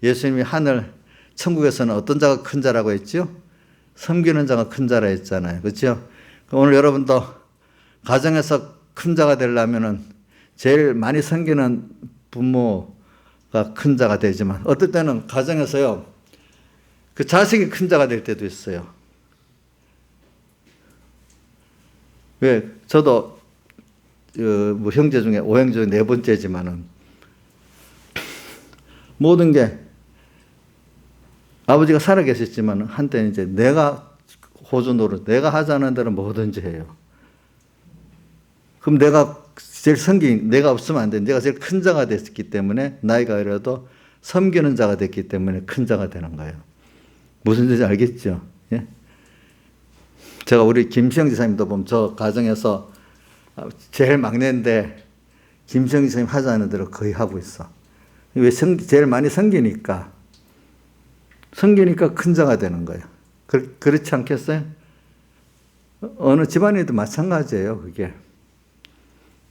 예수님이 하늘 천국에서는 어떤 자가 큰 자라고 했죠? 섬기는 자가 큰 자라 했잖아요. 그렇죠? 오늘 여러분도 가정에서 큰 자가 되려면은 제일 많이 섬기는 부모가 큰 자가 되지만 어떨 때는 가정에서요 그 자식이 큰 자가 될 때도 있어요. 왜? 저도 뭐 형제 중에 5형 중에 4번째지만은 모든 게 아버지가 살아 계셨지만 한때는 이제 내가 호주 노릇, 내가 하자는 대로 뭐든지 해요. 그럼 내가 제일 내가 없으면 안 돼. 내가 제일 큰 자가 됐기 때문에 나이가 어려도 섬기는 자가 됐기 때문에 큰 자가 되는 거예요. 무슨 뜻인지 알겠죠? 예? 제가 우리 김시영 지사님도 보면 저 가정에서 제일 막내인데 김시영 지사님 하자는 대로 거의 하고 있어. 왜 제일 많이 섬기니까 큰 자가 되는 거예요. 그렇지 않겠어요? 어느 집안에도 마찬가지예요, 그게.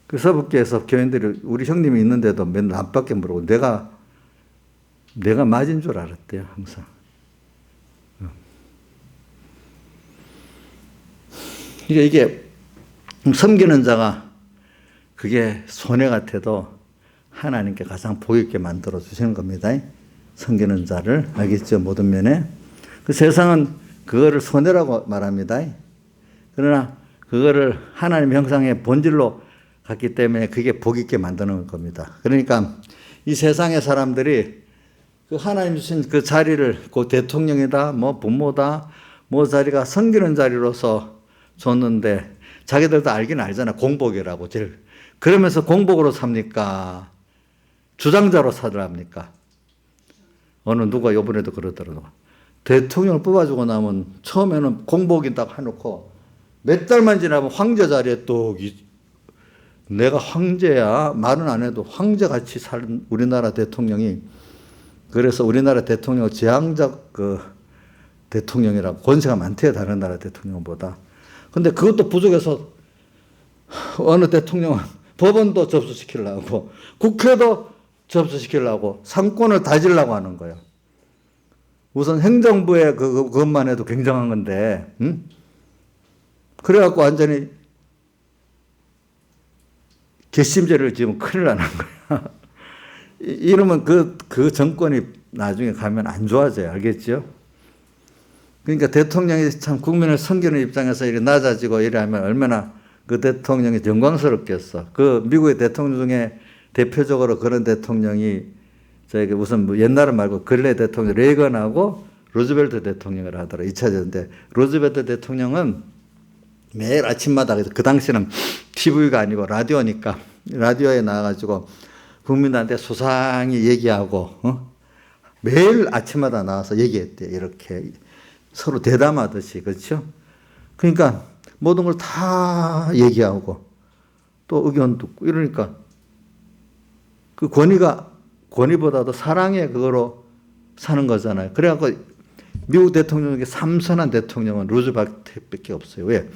그 서북교에서 교인들이 우리 형님이 있는데도 맨날 앞밖에 모르고 내가 내가 맞은 줄 알았대요, 항상. 이게 섬기는 자가 그게 손해 같아도 하나님께 가장 복 있게 만들어 주시는 겁니다. 섬기는 자를. 알겠죠? 모든 면에. 그 세상은 그거를 손해라고 말합니다. 그러나 그거를 하나님 형상의 본질로 갔기 때문에 그게 복 있게 만드는 겁니다. 그러니까 이 세상의 사람들이 그 하나님 주신 그 자리를 그 대통령이다, 뭐 부모다, 뭐 자리가 섬기는 자리로서 줬는데 자기들도 알긴 알잖아. 공복이라고. 제일. 그러면서 공복으로 삽니까? 주장자로 살랍니까? 어느 누가 요번에도 그러더라고. 대통령을 뽑아주고 나면 처음에는 공복이 딱 해놓고 몇 달만 지나면 황제 자리에 또 내가 황제야 말은 안 해도 황제같이 산 우리나라 대통령이 그래서 우리나라 대통령은 제왕적 그 대통령이라고 권세가 많대요. 다른 나라 대통령보다. 근데 그것도 부족해서 어느 대통령은 법원도 접수시키려고 국회도 접수시키려고 상권을 다지려고 하는 거예요. 우선 행정부의 그것만 해도 굉장한 건데, 응? 그래갖고 완전히 괘씸죄를 지으면 큰일 나는 거야. 이러면 그 정권이 나중에 가면 안 좋아져요. 알겠죠? 그러니까 대통령이 참 국민을 섬기는 입장에서 이렇게 낮아지고 이래 하면 얼마나 그 대통령이 영광스럽겠어. 그 미국의 대통령 중에 대표적으로 그런 대통령이 저에게 우선 뭐 옛날은 말고 근래 대통령 레이건하고 루즈벨트 대통령을 하더라. 2차 대전 때. 루즈벨트 대통령은 매일 아침마다 그 당시는 TV가 아니고 라디오니까 라디오에 나와가지고 국민들한테 소상히 얘기하고 매일 아침마다 나와서 얘기했대. 이렇게 서로 대담하듯이. 그렇죠? 그러니까 모든 걸 다 얘기하고 또 의견 듣고 이러니까 그 권위보다도 사랑의 그거로 사는 거잖아요. 그래갖고 미국 대통령 중에 삼선한 대통령은 루즈벨트밖에 없어요. 왜?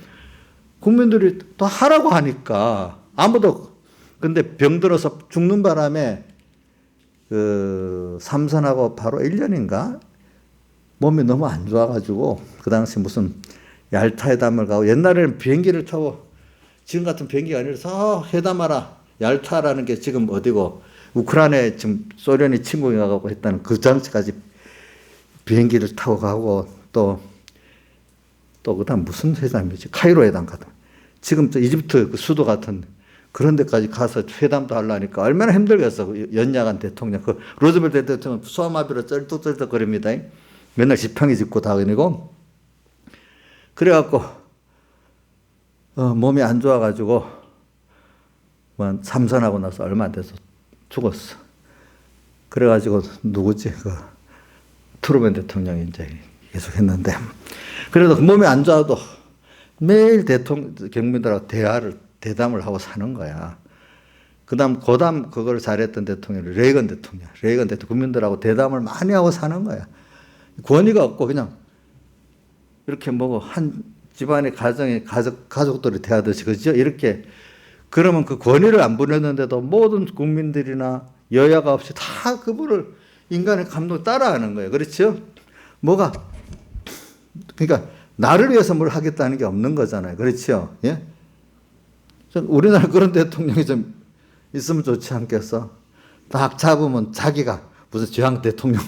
국민들이 또 하라고 하니까 아무도 근데 병들어서 죽는 바람에 그 삼선하고 바로 1년인가 몸이 너무 안 좋아가지고 그 당시 무슨 얄타 회담을 가고 옛날에는 비행기를 타고 지금 같은 비행기가 아니라서 회담하라 얄타라는 게 지금 어디고 우크라이나에 지금 소련이 침공해 가고 했다는 그 장치까지 비행기를 타고 가고 또 그다음 무슨 회담이지? 카이로 회담 같은. 지금 또 이집트 그 수도 같은 그런 데까지 가서 회담도 하려니까 얼마나 힘들겠어. 연약한 대통령. 그 루즈벨트 대통령 소아마비로 쩔뚝쩔뚝거립니다. 맨날 지팡이 짚고 다니고. 그래갖고 몸이 안 좋아가지고 삼선하고 나서 얼마 안 돼서 죽었어. 그래가지고 누구지? 그 트루먼 대통령이 이제 계속 했는데 그래도 몸이 안 좋아도 매일 경민들하고 대담을 하고 사는 거야. 고담 그걸 잘했던 대통령이 레이건 대통령 국민들하고 대담을 많이 하고 사는 거야. 권위가 없고 그냥 이렇게 뭐고 한 집안의 가족들이 대하듯이 그죠? 이렇게 그러면 그 권위를 안 부렸는데도 모든 국민들이나 여야가 없이 다 그분을 인간의 감독을 따라하는 거예요. 그렇죠? 그러니까 나를 위해서 뭘 하겠다는 게 없는 거잖아요. 그렇죠? 예? 우리나라 그런 대통령이 좀 있으면 좋지 않겠어? 딱 잡으면 자기가 무슨 제왕 대통령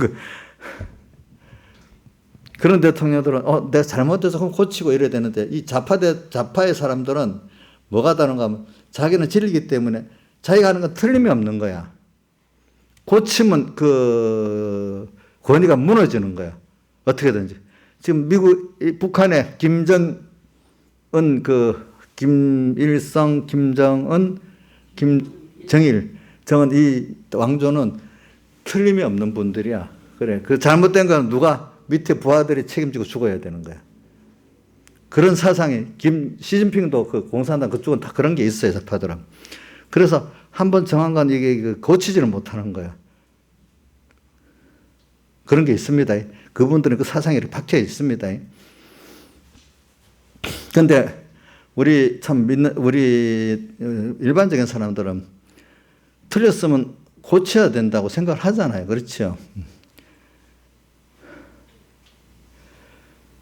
그런 대통령들은 내가 잘못해서 그럼 고치고 이래야 되는데 이 좌파의 사람들은 뭐가 다른가 하면 자기는 진리기 때문에 자기가 하는 건 틀림이 없는 거야. 고치면 그 권위가 무너지는 거야. 어떻게든지. 지금 북한의 김정은 김일성, 김정은, 김정일, 이 왕조는 틀림이 없는 분들이야. 그래. 그 잘못된 건 누가 밑에 부하들이 책임지고 죽어야 되는 거야. 그런 사상이 시진핑도 그 공산당 그쪽은 다 그런 게 있어요. 좌파들은. 그래서 한번 정한 건 이게 고치지를 못하는 거야. 그런 게 있습니다. 그분들은 그 사상이 이렇게 박혀 있습니다. 근데 우리 일반적인 사람들은 틀렸으면 고쳐야 된다고 생각을 하잖아요. 그렇죠?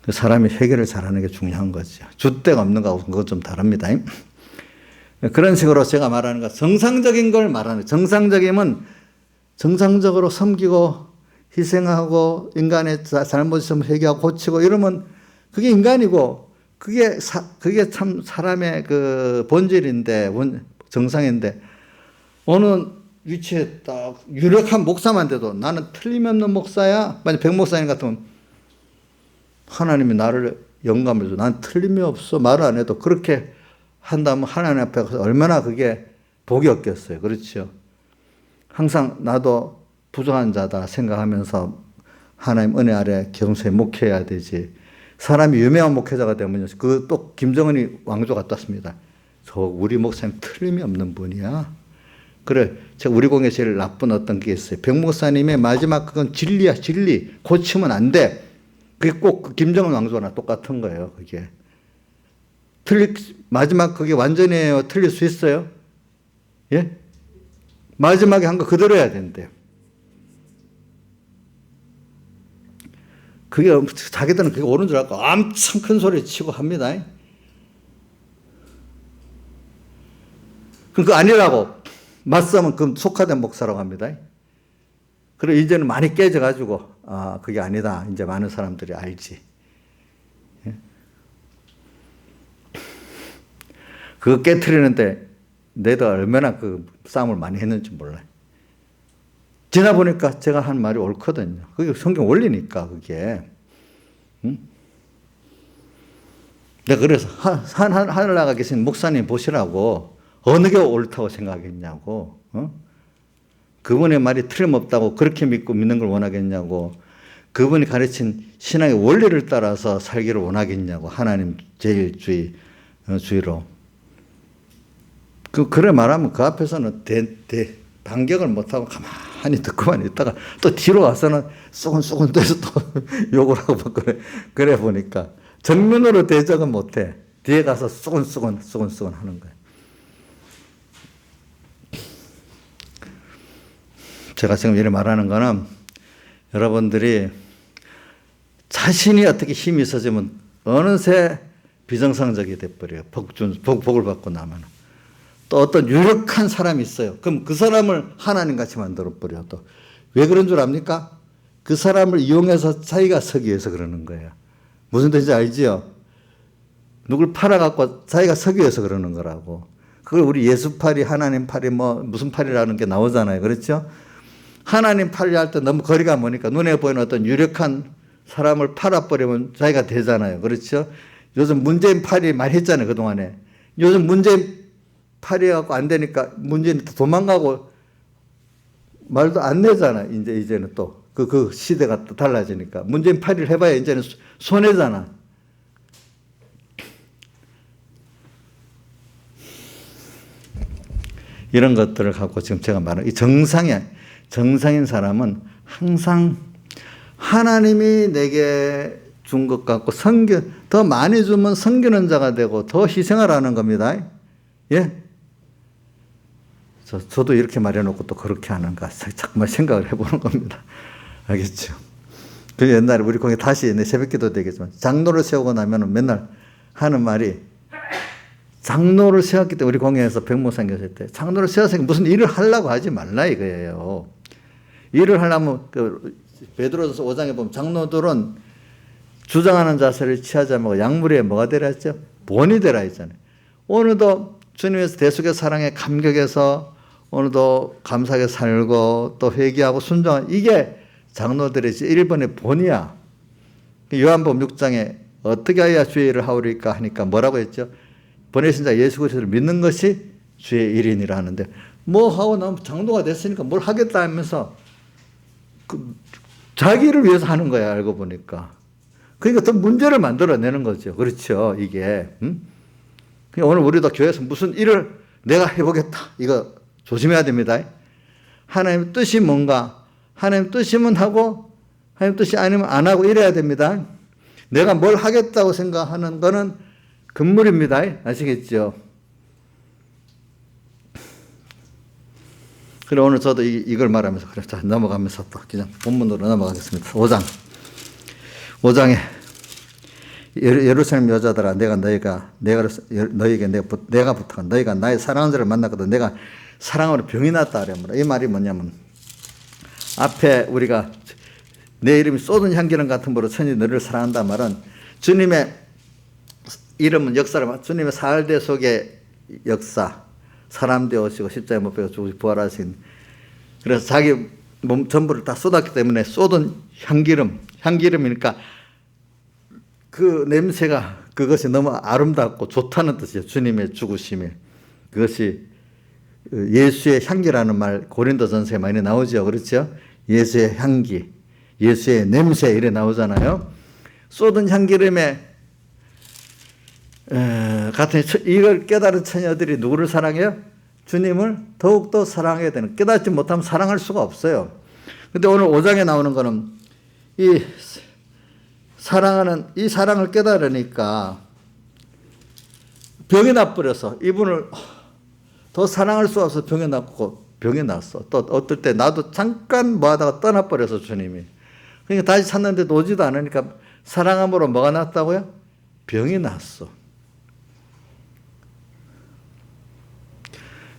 사람이 회개를 잘하는 게 중요한 거죠. 줏대가 없는 거하고 그건 좀 다릅니다. 그런 식으로 제가 말하는 거 정상적인 걸 말하는 거예요. 정상적이면 정상적으로 섬기고 희생하고 인간의 잘못 있으면 회개하고 고치고 이러면 그게 인간이고 그게 참 사람의 그 본질인데 정상인데 어느 위치에 딱 유력한 목사만 돼도 나는 틀림없는 목사야. 만약 백목사님 같으면 하나님이 나를 영감을 줘. 난 틀림이 없어. 말을 안 해도 그렇게 한다면 하나님 앞에 가서 얼마나 그게 복이 없겠어요. 그렇죠. 항상 나도 부족한 자다 생각하면서 하나님 은혜 아래 경수에 목회해야 되지. 사람이 유명한 목회자가 되면 그 또 김정은이 왕조 갔다 왔습니다. 저 우리 목사님 틀림이 없는 분이야. 그래, 제가 우리 공에 제일 나쁜 어떤 게 있어요. 백 목사님의 마지막 그건 진리야, 진리. 고치면 안 돼. 그게 꼭 김정은 왕조나 똑같은 거예요, 그게. 마지막 그게 완전해요. 틀릴 수 있어요? 예? 마지막에 한 거 그대로 해야 된대요. 그게 자기들은 그게 옳은 줄 알고 엄청 큰 소리 치고 합니다. 그거 아니라고 맞서면 그 속화된 목사라고 합니다. 그리고 이제는 많이 깨져가지고 그게 아니다. 이제 많은 사람들이 알지. 그거 깨트리는데 내가 얼마나 그 싸움을 많이 했는지 몰라요. 지나 보니까 제가 한 말이 옳거든요. 그게 성경 원리니까 그게. 응? 내가 그래서 하늘 나가 계신 목사님 보시라고 어느 게 옳다고 생각했냐고. 그분의 말이 틀림없다고 그렇게 믿는 걸 원하겠냐고. 그분이 가르친 신앙의 원리를 따라서 살기를 원하겠냐고. 하나님 제일주의로. 그래 말하면 그 앞에서는 반격을 못하고 가만히 듣고만 있다가 또 뒤로 와서는 쏘곤쏘곤 돼서 또 욕을 하고 그래 보니까 정면으로 대적은 못해. 뒤에 가서 쏘곤쏘곤 하는 거예요. 제가 지금 이렇게 말하는 거는 여러분들이 자신이 어떻게 힘이 있어지면 어느새 비정상적이 돼버려요. 복을 받고 나면. 또 어떤 유력한 사람이 있어요. 그럼 그 사람을 하나님같이 만들어버려. 또 왜 그런 줄 압니까? 그 사람을 이용해서 자기가 서기 위해서 그러는 거예요. 무슨 뜻인지 알지요? 누굴 팔아갖고 자기가 서기 위해서 그러는 거라고. 그걸 우리 예수팔이, 하나님 팔이 무슨 팔이라는 게 나오잖아요. 그렇죠? 하나님 팔이 할 때 너무 거리가 머니까 눈에 보이는 어떤 유력한 사람을 팔아버리면 자기가 되잖아요. 그렇죠? 요즘 문재인 팔이 많이 했잖아요. 그동안에. 요즘 문재인 팔이 갖고 안 되니까 문재인이 도망가고 말도 안 내잖아. 이제는 또. 그 시대가 또 달라지니까. 문재인 팔이를 해봐야 이제는 손해잖아. 이런 것들을 갖고 지금 제가 말하는 이 정상인 사람은 항상 하나님이 내게 준 것 같고 더 많이 주면 섬기는 자가 되고 더 희생을 하는 겁니다. 예? 저도 이렇게 말해놓고 또 그렇게 하는가 정말 생각을 해보는 겁니다. 알겠죠? 그 옛날에 우리 공에 다시 새벽기도 되겠지만 장로를 세우고 나면 맨날 하는 말이 장로를 세웠기 때문에 우리 공회에서 백목사님 계실 때 장로를 세웠으니까 무슨 일을 하려고 하지 말라 이거예요. 일을 하려면 베드로전서 5장에 보면 장로들은 주장하는 자세를 취하지 말고 약물에 뭐가 되라 했죠? 본이 되라 했잖아요. 오늘도 주님에서 대속의 사랑에 감격해서 오늘도 감사하게 살고 또 회개하고 순종한 이게 장로들의 1번의 본이야. 요한복음 6장에 어떻게 해야 주의 일을 하오리까 하니까 뭐라고 했죠? 보내신 자 예수 그리스도를 믿는 것이 주의 일인이라 하는데 뭐 하고 나면 장로가 됐으니까 뭘 하겠다 하면서 자기를 위해서 하는 거야. 알고 보니까. 그러니까 더 문제를 만들어내는 거죠. 그렇죠. 이게. 오늘 우리도 교회에서 무슨 일을 내가 해보겠다. 이거 조심해야 됩니다. 하나님 뜻이 뭔가, 하나님 뜻이면 하고, 하나님 뜻이 아니면 안 하고 이래야 됩니다. 내가 뭘 하겠다고 생각하는 거는 금물입니다. 아시겠죠? 그래, 오늘 저도 이걸 말하면서, 그래, 자, 넘어가면서 또 그냥 본문으로 넘어가겠습니다. 5장에 예루살렘 여자들아, 내가 너에게 내가 부탁한 너희가 나의 사랑하는 자를 만났거든 내가 사랑으로 병이 났다 하려면 이 말이 뭐냐면 앞에 우리가 내 이름이 쏟은 향기름 같은 보로 천이 너를 사랑한다 말은 주님의 이름은 역사를 주님의 사흘대 속의 역사 사람 되어오시고 십자가에 못 박혀 죽으시고 부활하신 그래서 자기 몸 전부를 다 쏟았기 때문에 쏟은 향기름이니까 그 냄새가 그것이 너무 아름답고 좋다는 뜻이에요. 주님의 죽으심이 그것이 예수의 향기라는 말 고린도전서에 많이 나오죠. 그렇죠? 예수의 향기, 예수의 냄새 이래 나오잖아요. 쏟은 향기름에 같은 이걸 깨달은 처녀들이 누구를 사랑해요? 주님을 더욱더 사랑해야 되는 깨닫지 못하면 사랑할 수가 없어요. 근데 오늘 5장에 나오는 거는 이 사랑을 깨달으니까 병이 나버려서 이분을 더 사랑할 수 없어서 병이 났어. 또 어떨 때 나도 잠깐 뭐 하다가 떠나버려서 주님이. 그러니까 다시 찾는데도 오지도 않으니까 사랑함으로 뭐가 났다고요? 병이 났어.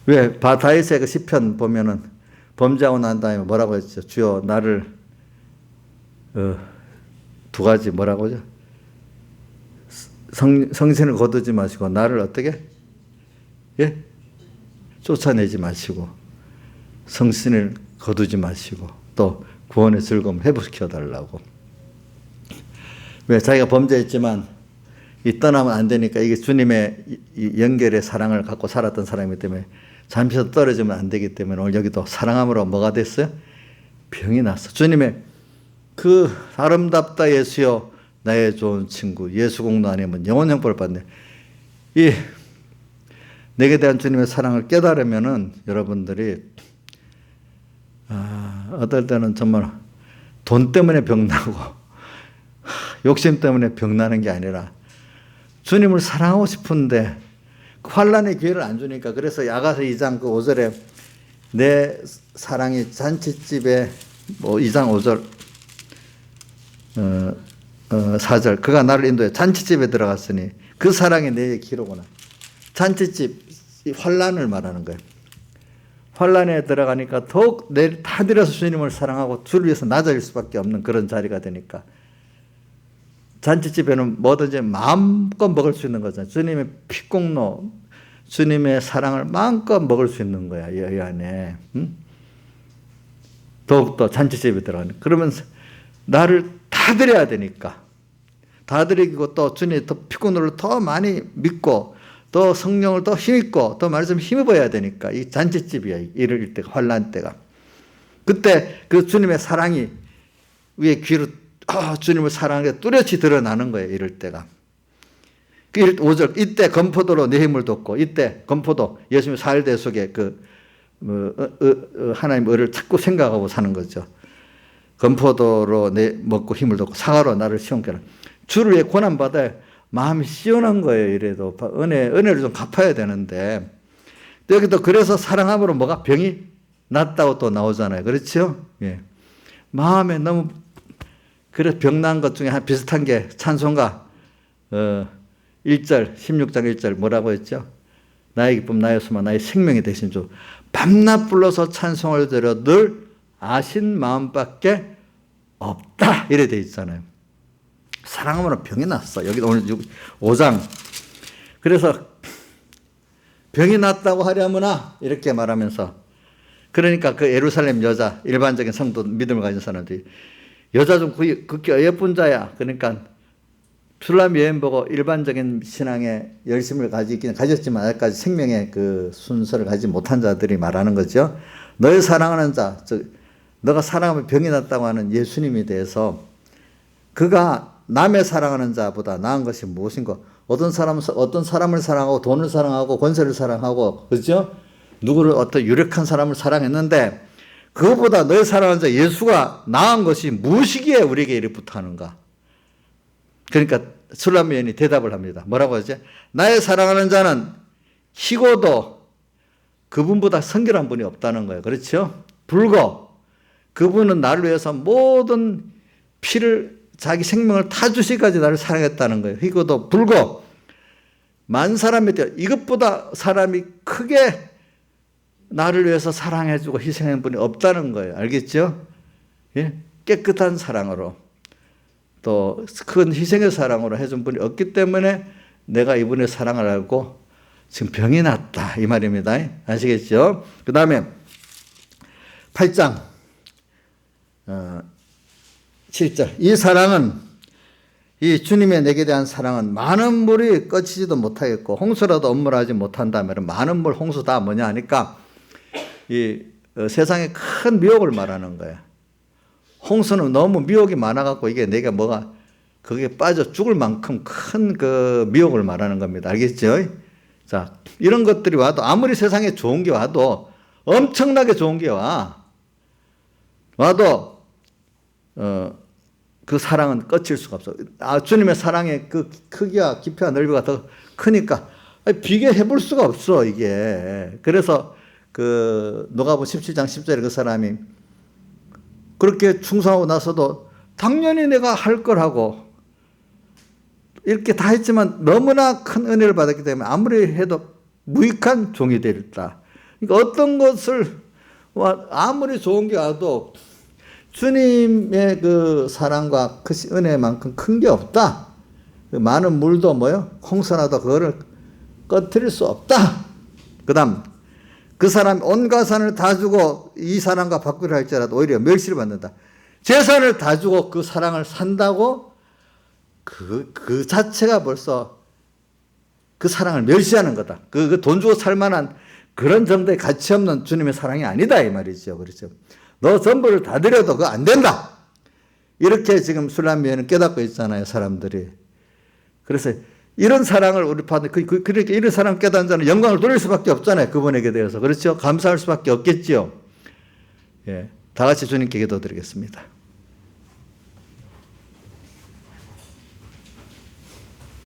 왜? 다윗의 그 시편 보면은 범죄하고 난 다음에 뭐라고 했죠? 주여 나를 두 가지 뭐라고 하죠? 성신을 거두지 마시고 나를 어떻게? 예? 쫓아내지 마시고 성신을 거두지 마시고 또 구원의 즐거움을 회복시켜 달라고. 왜? 자기가 범죄했지만 이 떠나면 안 되니까 이게 주님의 연결의 사랑을 갖고 살았던 사람이기 때문에 잠시라도 떨어지면 안 되기 때문에 오늘 여기도 사랑함으로 뭐가 됐어요? 병이 났어. 주님의 그 아름답다 예수여 나의 좋은 친구 예수 공로 아니면 영원 형벌을 받네. 이 내게 대한 주님의 사랑을 깨달으면은 여러분들이 어떨 때는 정말 돈 때문에 병나고 욕심 때문에 병나는 게 아니라 주님을 사랑하고 싶은데 환란의 기회를 안 주니까 그래서 야가서 2장 그 5절에 내 사랑이 잔치집에 2장 5절 4절 그가 나를 인도해 잔치집에 들어갔으니 그 사랑이 내 기로구나. 잔치집 환란을 말하는 거예요. 환란에 들어가니까 더욱 내를 타들여서 주님을 사랑하고 주를 위해서 낮아질 수밖에 없는 그런 자리가 되니까 잔치집에는 뭐든지 마음껏 먹을 수 있는 거잖아요. 주님의 피공로 주님의 사랑을 마음껏 먹을 수 있는 거야. 이 안에 더욱더 잔치집에 들어가는. 그러면 나를 다 드려야 되니까 다 드리고 또 주님의 더 피곤을 더 많이 믿고 또 성령을 더 힘입고 또 말씀 힘입어야 되니까 이 잔치집이야. 이럴 때가 환란 때가. 그때 그 주님의 사랑이 위에 귀로 주님을 사랑하는 게 뚜렷이 드러나는 거예요. 이럴 때가. 5절 이때 검포도로 내 힘을 돋고 이때 검포도 예수님의 사흘대 속에 하나님 의를 자꾸 생각하고 사는 거죠. 검포도로 내 먹고 힘을 돋고 사과로 나를 시원케 하라. 주를 위해 고난받아야 마음이 시원한 거예요. 이래도 은혜를 좀 갚아야 되는데 여기도 그래서 사랑함으로 뭐가 병이 낫다고 또 나오잖아요. 그렇죠? 예. 마음에 너무 그래서 병난 것 중에 비슷한 게 찬송가 1절 16장 1절 뭐라고 했죠? 나의 기쁨 나의 소망 나의 생명이 되신 주 밤낮 불러서 찬송을 드려 늘 아신 마음밖에 없다 이래 돼 있잖아요. 사랑함으로 병이 났어. 여기 오늘 5장 그래서 병이 났다고 하려무나 이렇게 말하면서 그러니까 그 예루살렘 여자 일반적인 성도 믿음을 가진 사람들이 여자 중 극히 예쁜 자야. 그러니까 술람 여인 보고 일반적인 신앙에 열심을 가졌지만 아직까지 생명의 그 순서를 가지지 못한 자들이 말하는 거죠. 너의 사랑하는 자, 즉 너가 사랑하면 병이 났다고 하는 예수님에 대해서 그가 남의 사랑하는 자보다 나은 것이 무엇인가? 어떤 사람을 사랑하고 돈을 사랑하고 권세를 사랑하고 그렇죠? 누구를 어떤 유력한 사람을 사랑했는데 그것보다 너의 사랑하는 자 예수가 나은 것이 무엇이기에 우리에게 이렇게 부탁하는가? 그러니까 술람 여인이 대답을 합니다. 뭐라고 하죠? 나의 사랑하는 자는 희고도 그분보다 성결한 분이 없다는 거예요. 그렇죠? 불고 그분은 나를 위해서 모든 피를 자기 생명을 다 주시기까지 나를 사랑했다는 거예요. 이것도 불고 만 사람이 되어 이것보다 사람이 크게 나를 위해서 사랑해주고 희생한 분이 없다는 거예요. 알겠죠? 예? 깨끗한 사랑으로 또 큰 희생의 사랑으로 해준 분이 없기 때문에 내가 이분의 사랑을 알고 지금 병이 났다 이 말입니다. 아시겠죠? 그 다음에 8장 7절 이 사랑은 이 주님의 내게 대한 사랑은 많은 물이 꺼지지도 못하겠고 홍수라도 엄물하지 못한다면 많은 물 홍수 다 뭐냐 하니까 이 세상에 큰 미혹을 말하는 거예요. 홍수는 너무 미혹이 많아갖고 이게 내가 뭐가 거기에 빠져 죽을 만큼 큰 그 미혹을 말하는 겁니다. 알겠죠? 자, 이런 것들이 와도 아무리 세상에 좋은 게 와도 엄청나게 좋은 게 와도 그 사랑은 꺼칠 수가 없어. 주님의 사랑의 그 크기와 깊이와 넓이가 더 크니까 비교해 볼 수가 없어 이게. 그래서 그 누가복음 17장 10절에 그 사람이 그렇게 충성하고 나서도 당연히 내가 할 거라고 이렇게 다 했지만 너무나 큰 은혜를 받았기 때문에 아무리 해도 무익한 종이 되었다. 그러니까 어떤 것을 아무리 좋은 게 와도 주님의 그 사랑과 그 은혜만큼 큰 게 없다. 그 많은 물도 홍수나도 그거를 꺼뜨릴 수 없다. 그 다음 그 사람 온 가산을 다 주고 이 사랑과 바꾸려 할지라도 오히려 멸시를 받는다. 재산을 다 주고 그 사랑을 산다고 그 자체가 벌써 그 사랑을 멸시하는 거다. 그 돈 주고 살 만한 그런 정도의 가치 없는 주님의 사랑이 아니다 이 말이죠. 그렇죠. 너 전부를 다 드려도 그거 안 된다. 이렇게 지금 술람미에는 깨닫고 있잖아요, 사람들이. 그래서 이런 사랑을 우리 받는, 그렇게 이런 사랑 깨닫는 자는 영광을 돌릴 수밖에 없잖아요, 그분에게 대해서. 그렇죠? 감사할 수밖에 없겠지요. 예. 다 같이 주님께 기도드리겠습니다.